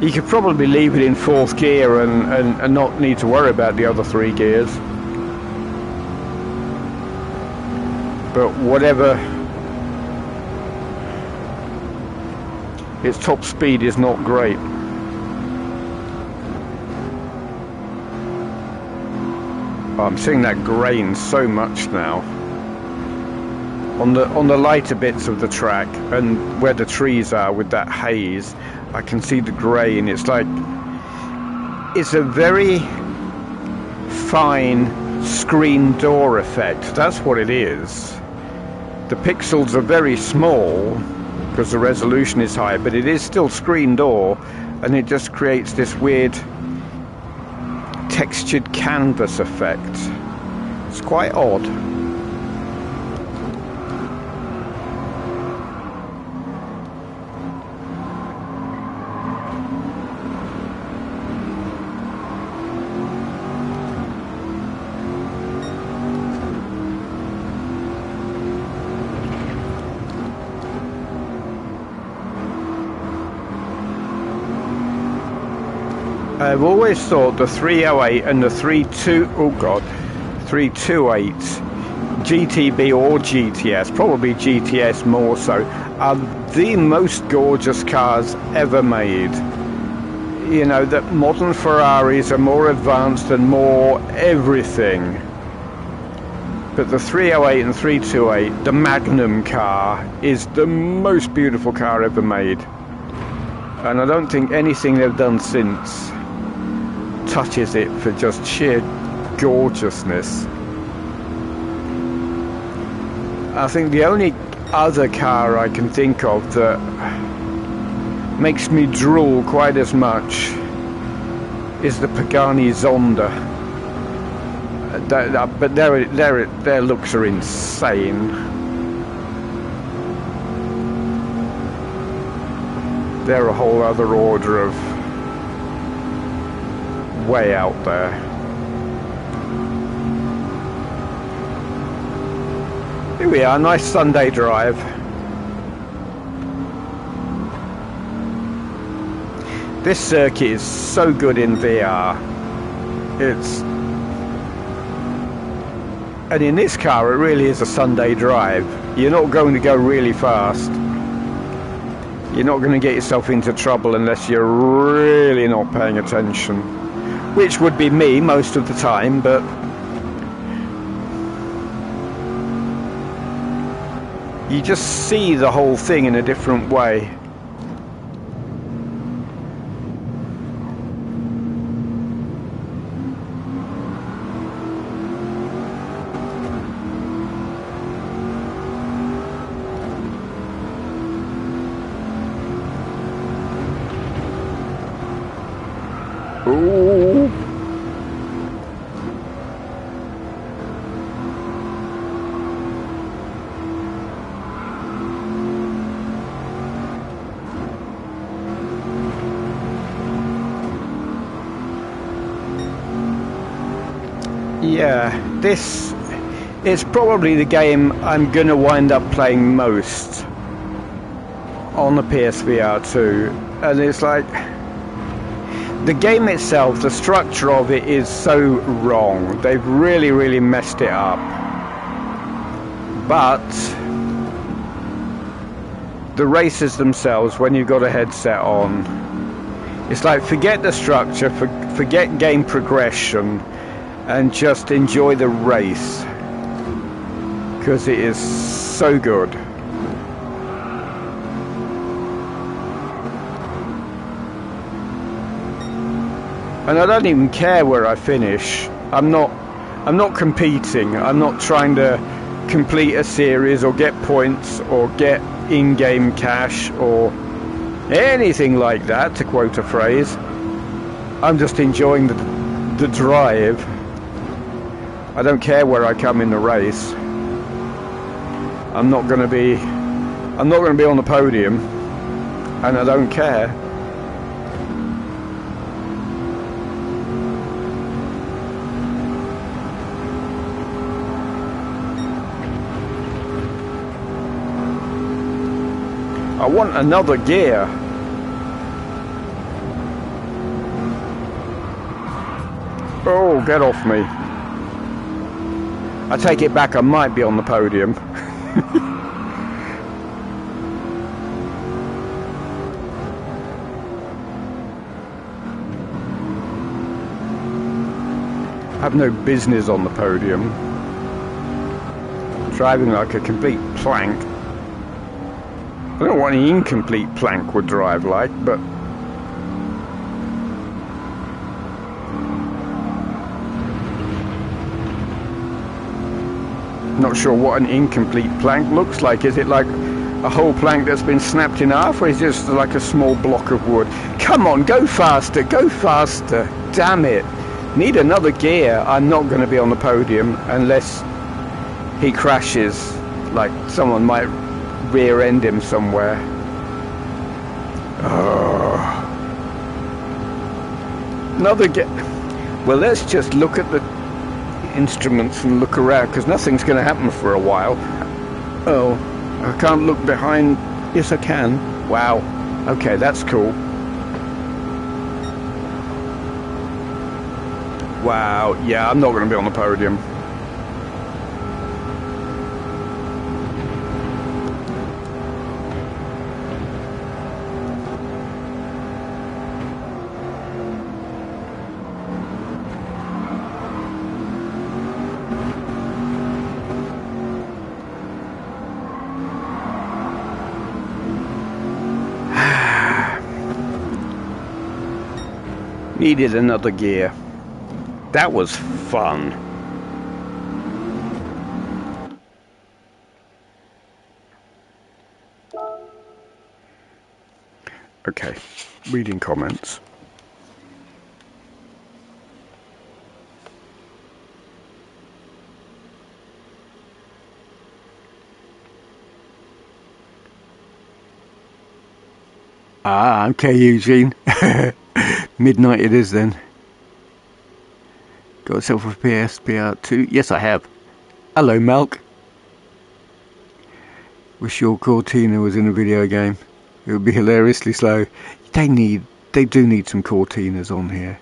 You could probably leave it in 4th gear and not need to worry about the other 3 gears. But whatever, its top speed is not great. Oh, I'm seeing that grain so much now. On the lighter bits of the track and where the trees are with that haze, I can see the grey, and it's like, it's a very fine screen door effect. That's what it is. The pixels are very small because the resolution is high, but it is still screen door, and it just creates this weird textured canvas effect. It's quite odd. I've always thought the 308 and the 328 GTB or GTS, probably GTS more so, are the most gorgeous cars ever made. You know, that modern Ferraris are more advanced and more everything. But the 308 and 328, the Magnum car, is the most beautiful car ever made. And I don't think anything they've done since touches it for just sheer gorgeousness. I think the only other car I can think of that makes me drool quite as much is the Pagani Zonda. But their looks are insane. They're a whole other order of way out there. Here we are, nice Sunday drive. This circuit is so good in VR. And in this car it really is a Sunday drive. You're not going to go really fast. You're not going to get yourself into trouble unless you're really not paying attention. Which would be me most of the time, but you just see the whole thing in a different way. Ooh. Yeah, this is probably the game I'm gonna wind up playing most on the PSVR2, and it's like, the game itself, the structure of it is so wrong. They've really messed it up. But the races themselves, when you've got a headset on, it's like, forget the structure, forget game progression, and just enjoy the race, because it is so good. And I don't even care where I finish. I'm I'm not competing. I'm not trying to complete a series or get points or get in-game cash or anything like that, to quote a phrase. I'm just enjoying the drive. I don't care where I come in the race. I'm not going to be on the podium, and I don't care. I want another gear. Oh, get off me. I take it back, I might be on the podium. I have no business on the podium. Driving like a complete plank. I don't know what any incomplete plank would drive like, but not sure what an incomplete plank looks like. Is it like a whole plank that's been snapped in half, or is it just like a small block of wood? Come on, go faster, go faster. Damn it. Need another gear. I'm not going to be on the podium unless he crashes. Like someone might rear end him somewhere. Oh. Another gear. Well, let's just look at the instruments and look around, because nothing's going to happen for a while. Oh, I can't look behind. Yes, I can. Wow. Okay, that's cool. Wow. Yeah, I'm not going to be on the podium. Needed another gear. That was fun. Okay, reading comments. Ah, okay, Eugene. Midnight it is then. Got yourself a PSVR2? Yes, I have. Hello, Malk. Wish your Cortina was in a video game. It would be hilariously slow. They do need some Cortinas on here.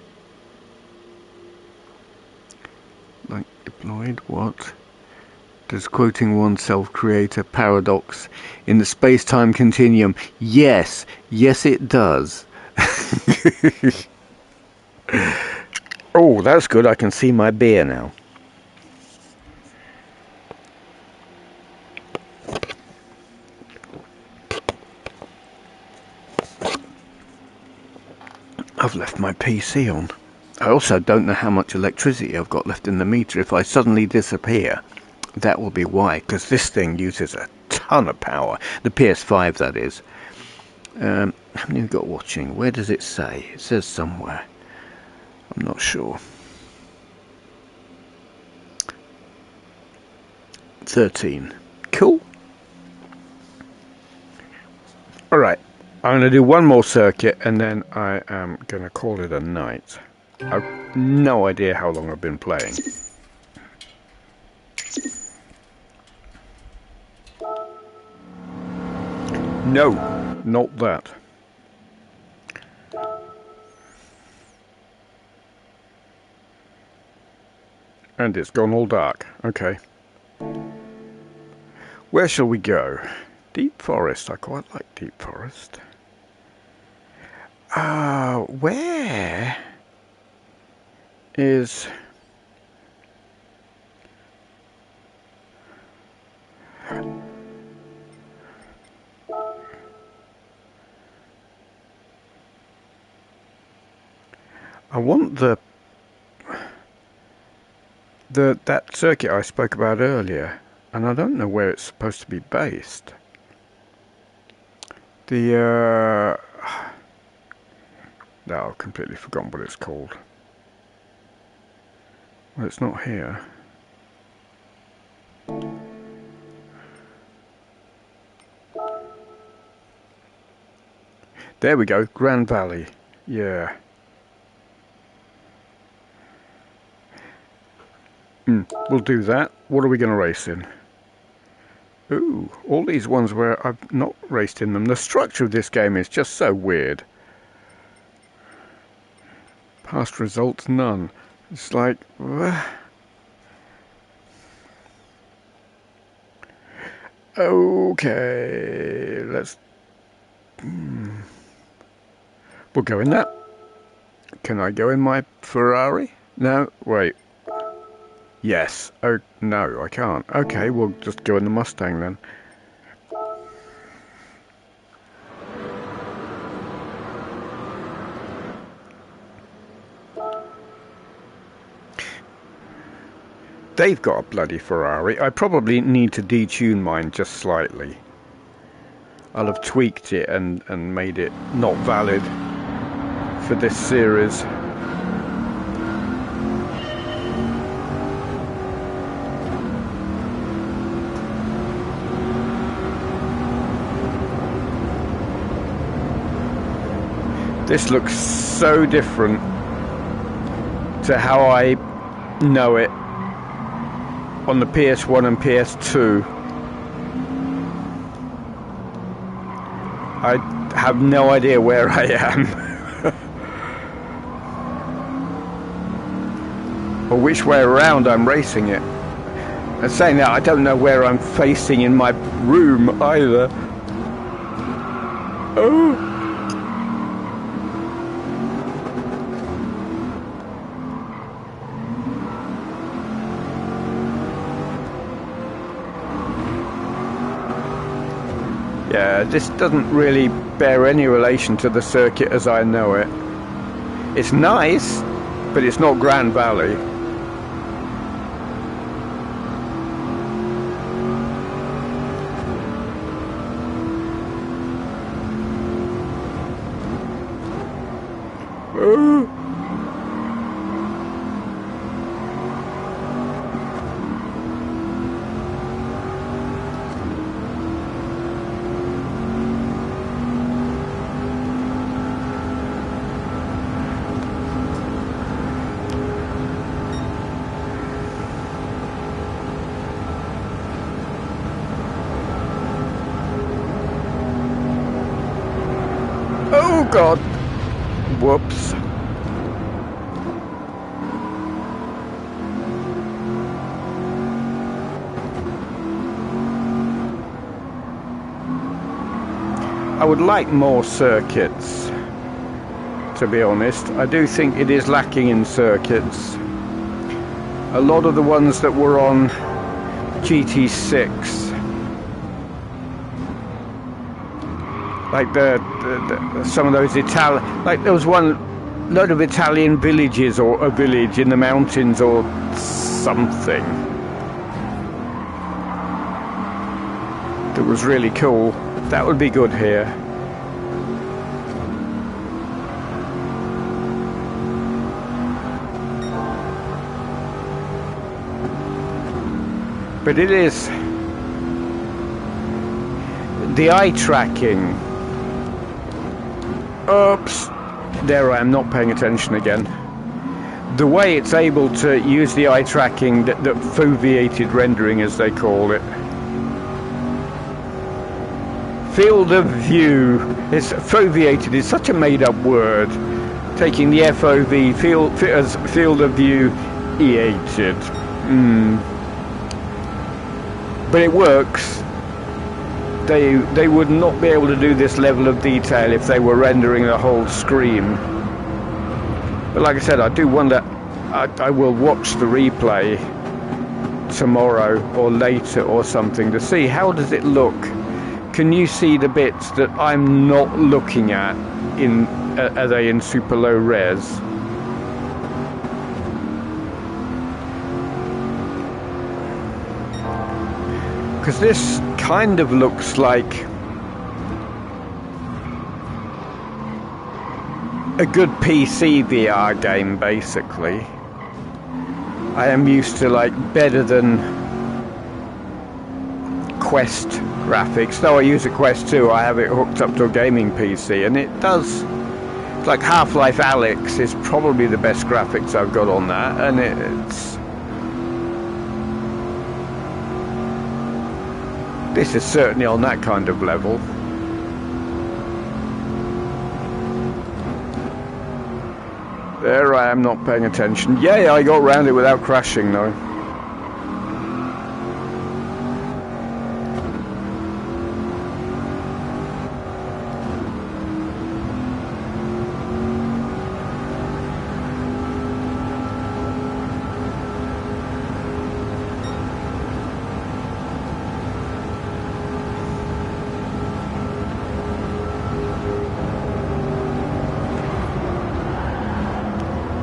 Like deployed, what? Does quoting oneself create a paradox in the space-time continuum? Yes, yes it does. Oh, that's good. I can see my beer now. I've left my PC on. I also don't know how much electricity I've got left in the meter. If I suddenly disappear, that will be why, because this thing uses a ton of power. The PS5, that is. How many have got watching? Where does it say? It says somewhere. I'm not sure. 13. Cool. Alright, I'm going to do one more circuit and then I am going to call it a night. I've no idea how long I've been playing. No, not that. And it's gone all dark. Okay. Where shall we go? Deep Forest. I quite like Deep Forest. Where is... I want the that circuit I spoke about earlier, and I don't know where it's supposed to be based. No, I've completely forgotten what it's called. Well, it's not here. There we go, Grand Valley. Yeah. We'll do that. What are we going to race in? Ooh, all these ones where I've not raced in them. The structure of this game is just so weird. Past results, none. It's like... Okay, let's... We'll go in that. Can I go in my Ferrari? No, wait. Yes. Oh, no, I can't. Okay, we'll just go in the Mustang then. They've got a bloody Ferrari. I probably need to detune mine just slightly. I'll have tweaked it and made it not valid for this series. This looks so different to how I know it on the PS1 and PS2. I have no idea where I am or which way around I'm racing it. And saying that, I don't know where I'm facing in my room either. Oh. Yeah, this doesn't really bear any relation to the circuit as I know it. It's nice, but it's not Grand Valley. Oh God! Whoops. I would like more circuits, to be honest. I do think it is lacking in circuits. A lot of the ones that were on GT6, like some of those Italian, like there was one load of Italian villages, or a village in the mountains or something, that was really cool. That would be good here. But it is the eye tracking. Oops, there I am, not paying attention again. The way it's able to use the eye tracking, that foveated rendering as they call it. Field of view. It's foveated is such a made-up word. Taking the FOV, field of view, eated. But it works. They would not be able to do this level of detail if they were rendering the whole screen. But like I said, I do wonder, I will watch the replay tomorrow or later or something to see how does it look. Can you see the bits that I'm not looking at? Are they in super low res? Because this kind of looks like a good PC VR game, basically. I am used to like better than Quest graphics. Though I use a Quest 2, I have it hooked up to a gaming PC, and it does. It's like Half-Life Alyx is probably the best graphics I've got on that, and it's. This is certainly on that kind of level. There I am not paying attention. Yeah, I got round it without crashing though.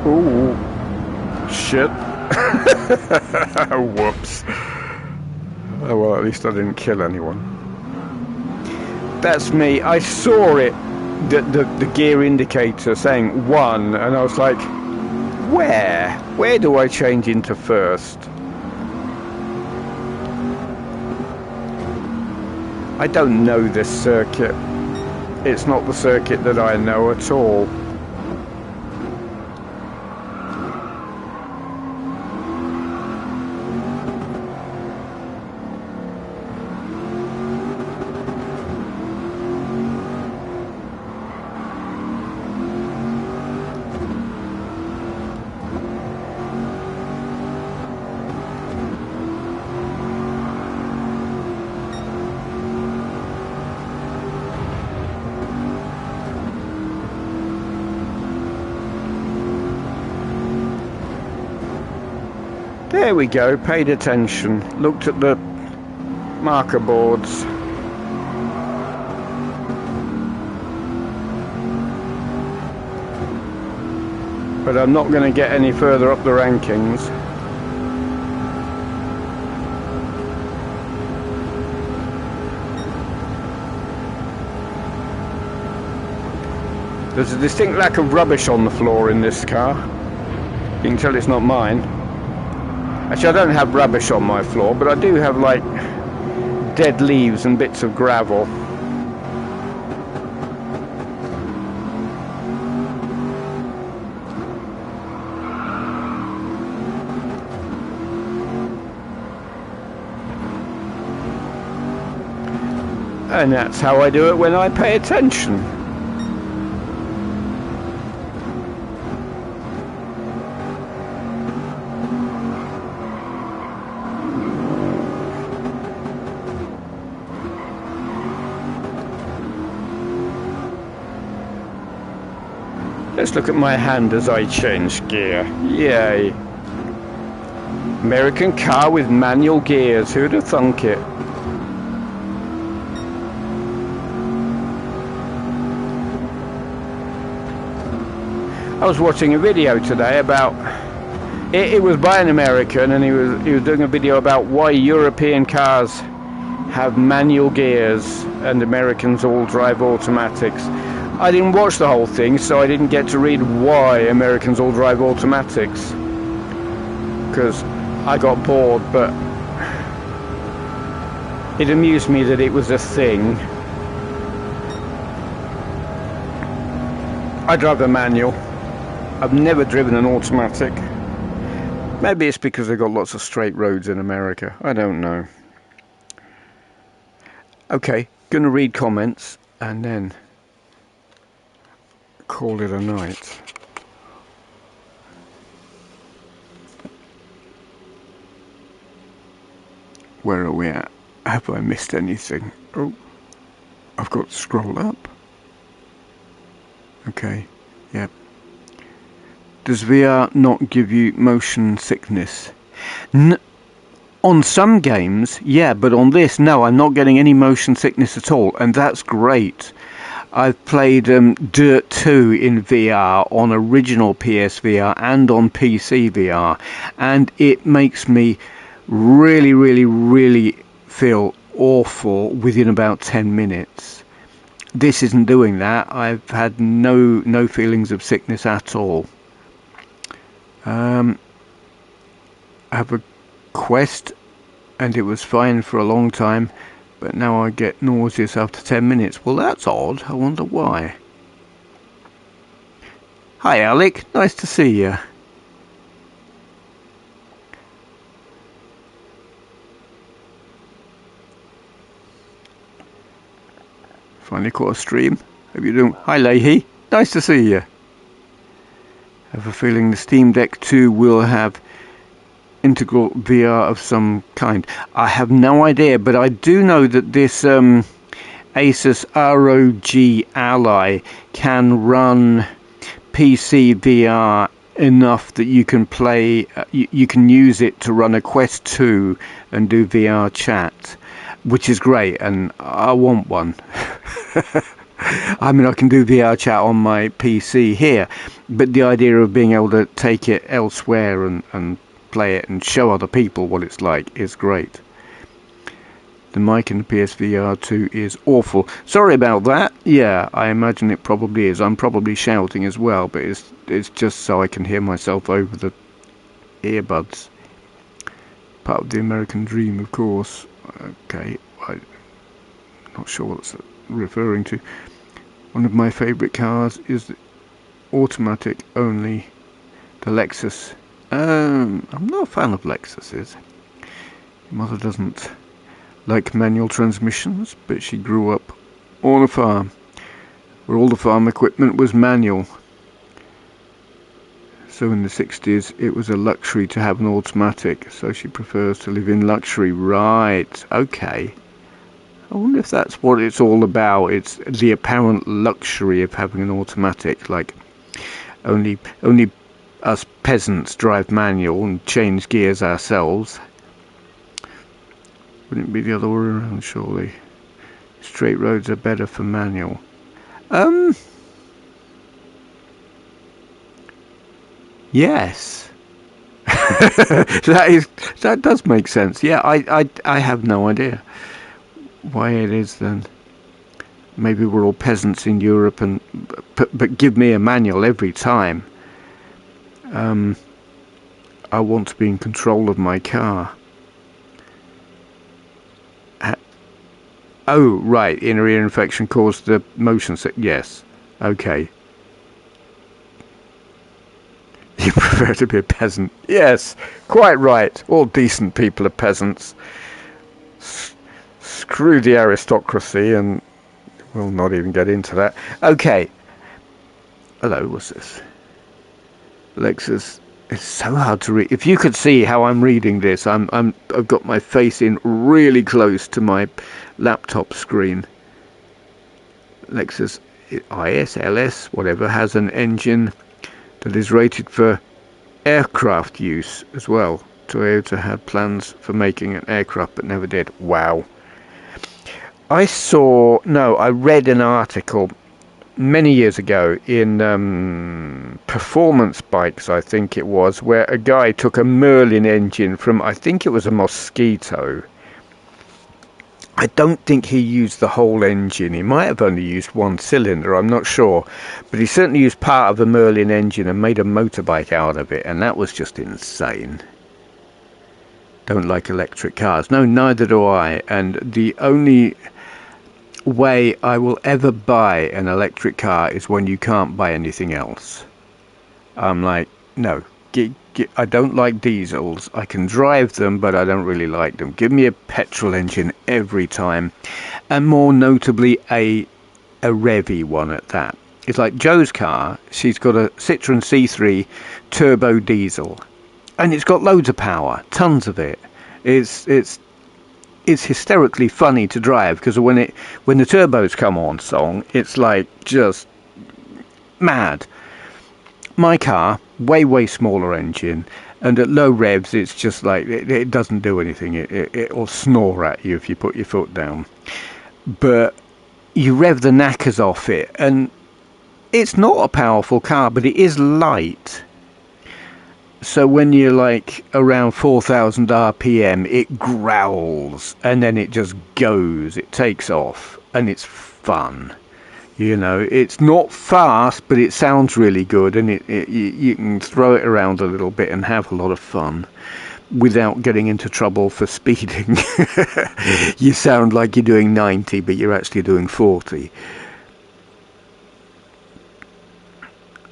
Ooh, shit. Whoops. Oh well, at least I didn't kill anyone. That's me. I saw it, the gear indicator saying 1, and I was like, where? Where do I change into first? I don't know this circuit. It's not the circuit that I know at all. There we go, paid attention, looked at the marker boards. But I'm not going to get any further up the rankings. There's a distinct lack of rubbish on the floor in this car. You can tell it's not mine. Actually, I don't have rubbish on my floor, but I do have, like, dead leaves and bits of gravel. And that's how I do it when I pay attention. Let's look at my hand as I change gear. Yay. American car with manual gears. Who'd have thunk it? I was watching a video today about it was by an American, and he was doing a video about why European cars have manual gears and Americans all drive automatics. I didn't watch the whole thing, so I didn't get to read why Americans all drive automatics, because I got bored, but it amused me that it was a thing. I drive a manual. I've never driven an automatic. Maybe it's because they've got lots of straight roads in America. I don't know. Okay, gonna read comments and then call it a night. Where are we at? Have I missed anything? Oh, I've got to scroll up. Okay, yep. Does VR not give you motion sickness? On some games, yeah, but on this, no, I'm not getting any motion sickness at all, and that's great. I've played Dirt 2 in VR on original PSVR and on PC VR, and it makes me really, really, really feel awful within about 10 minutes. This isn't doing that. I've had no feelings of sickness at all. I have a Quest, and it was fine for a long time, but now I get nauseous after 10 minutes. Well, that's odd. I wonder why. Hi, Alec. Nice to see you. Finally caught a stream. Hope you're doing. Hi, Leahy. Nice to see you. I have a feeling the Steam Deck 2 will have integral VR of some kind. I have no idea, but I do know that this Asus ROG Ally can run PC VR enough that you can play, you can use it to run a Quest 2 and do VR chat, which is great, and I want one. I mean, I can do VR chat on my PC here, but the idea of being able to take it elsewhere and play it and show other people what it's like is great. The mic in the PSVR2 is awful. Sorry about that. Yeah, I imagine it probably is. I'm probably shouting as well, but it's just so I can hear myself over the earbuds. Part of the American dream, of course. Okay, I'm not sure what it's referring to. One of my favourite cars is the automatic only, the Lexus. I'm not a fan of Lexuses. My mother doesn't like manual transmissions, but she grew up on a farm where all the farm equipment was manual. So in the 60s it was a luxury to have an automatic, so she prefers to live in luxury. Right, okay. I wonder if that's what it's all about. It's the apparent luxury of having an automatic, like only us peasants drive manual and change gears ourselves. Wouldn't it be the other way around, surely? Straight roads are better for manual. Yes. That does make sense. Yeah, I have no idea why it is then. Maybe we're all peasants in Europe, but give me a manual every time. I want to be in control of my car. Oh, right, inner ear infection caused the motion sick. Yes, okay. You prefer to be a peasant? Yes, quite right. All decent people are peasants. Screw the aristocracy, and we'll not even get into that. Okay. Hello, what's this? Lexus. It's so hard to read. If you could see how I'm reading this, I've got my face in really close to my laptop screen. Lexus IS, LS, whatever, has an engine that is rated for aircraft use as well. Toyota had plans for making an aircraft but never did. Wow. I read an article many years ago in Performance Bikes, I think it was, where a guy took a Merlin engine from, I think it was a Mosquito. I don't think he used the whole engine. He might have only used one cylinder, I'm not sure. But he certainly used part of a Merlin engine and made a motorbike out of it, and that was just insane. Don't like electric cars. No, neither do I. And the only way I will ever buy an electric car is when you can't buy anything else. I'm like, no, I don't like diesels. I can drive them, but I don't really like them. Give me a petrol engine every time, and more notably a Revy one at that. It's like Joe's car. She's got a Citroen C3 turbo diesel, and it's got loads of power, tons of it. It's hysterically funny to drive, because when the turbos come on song, it's like just mad. My car, way smaller engine, and at low revs it's just like it doesn't do anything. It'll snore at you if you put your foot down. But you rev the knackers off it, and it's not a powerful car, but it is light. So when you're like around 4,000 RPM, it growls and then it just goes. It takes off and it's fun. You know, it's not fast, but it sounds really good, and you can throw it around a little bit and have a lot of fun without getting into trouble for speeding. You sound like you're doing 90, but you're actually doing 40.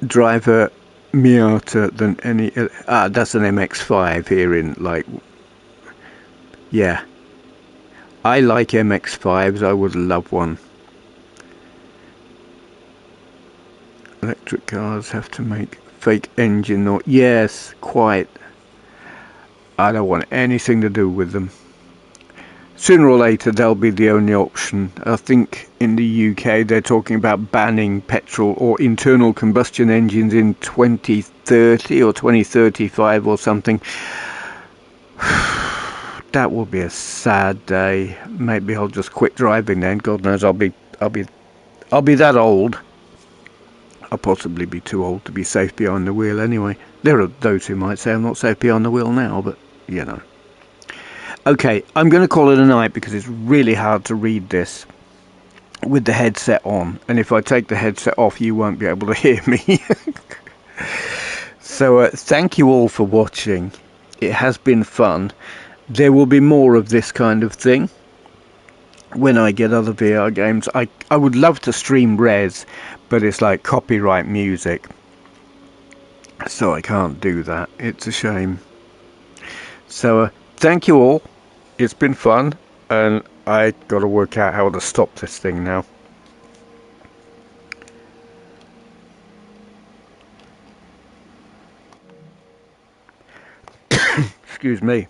Driver Miata than any. That's an MX-5 here in like. Yeah, I like MX-5s. I would love one. Electric cars have to make fake engine noise. Yes, quite. I don't want anything to do with them. Sooner or later they'll be the only option. I think in the UK they're talking about banning petrol or internal combustion engines in 2030 or 2035 or something. That will be a sad day. Maybe I'll just quit driving then. God knows I'll be that old. I'll possibly be too old to be safe behind the wheel anyway. There are those who might say I'm not safe behind the wheel now, but you know. Okay, I'm going to call it a night because it's really hard to read this with the headset on. And if I take the headset off, you won't be able to hear me. So thank you all for watching. It has been fun. There will be more of this kind of thing when I get other VR games. I would love to stream Res, but it's like copyright music, so I can't do that. It's a shame. So thank you all. It's been fun, and I got to work out how to stop this thing now. Excuse me.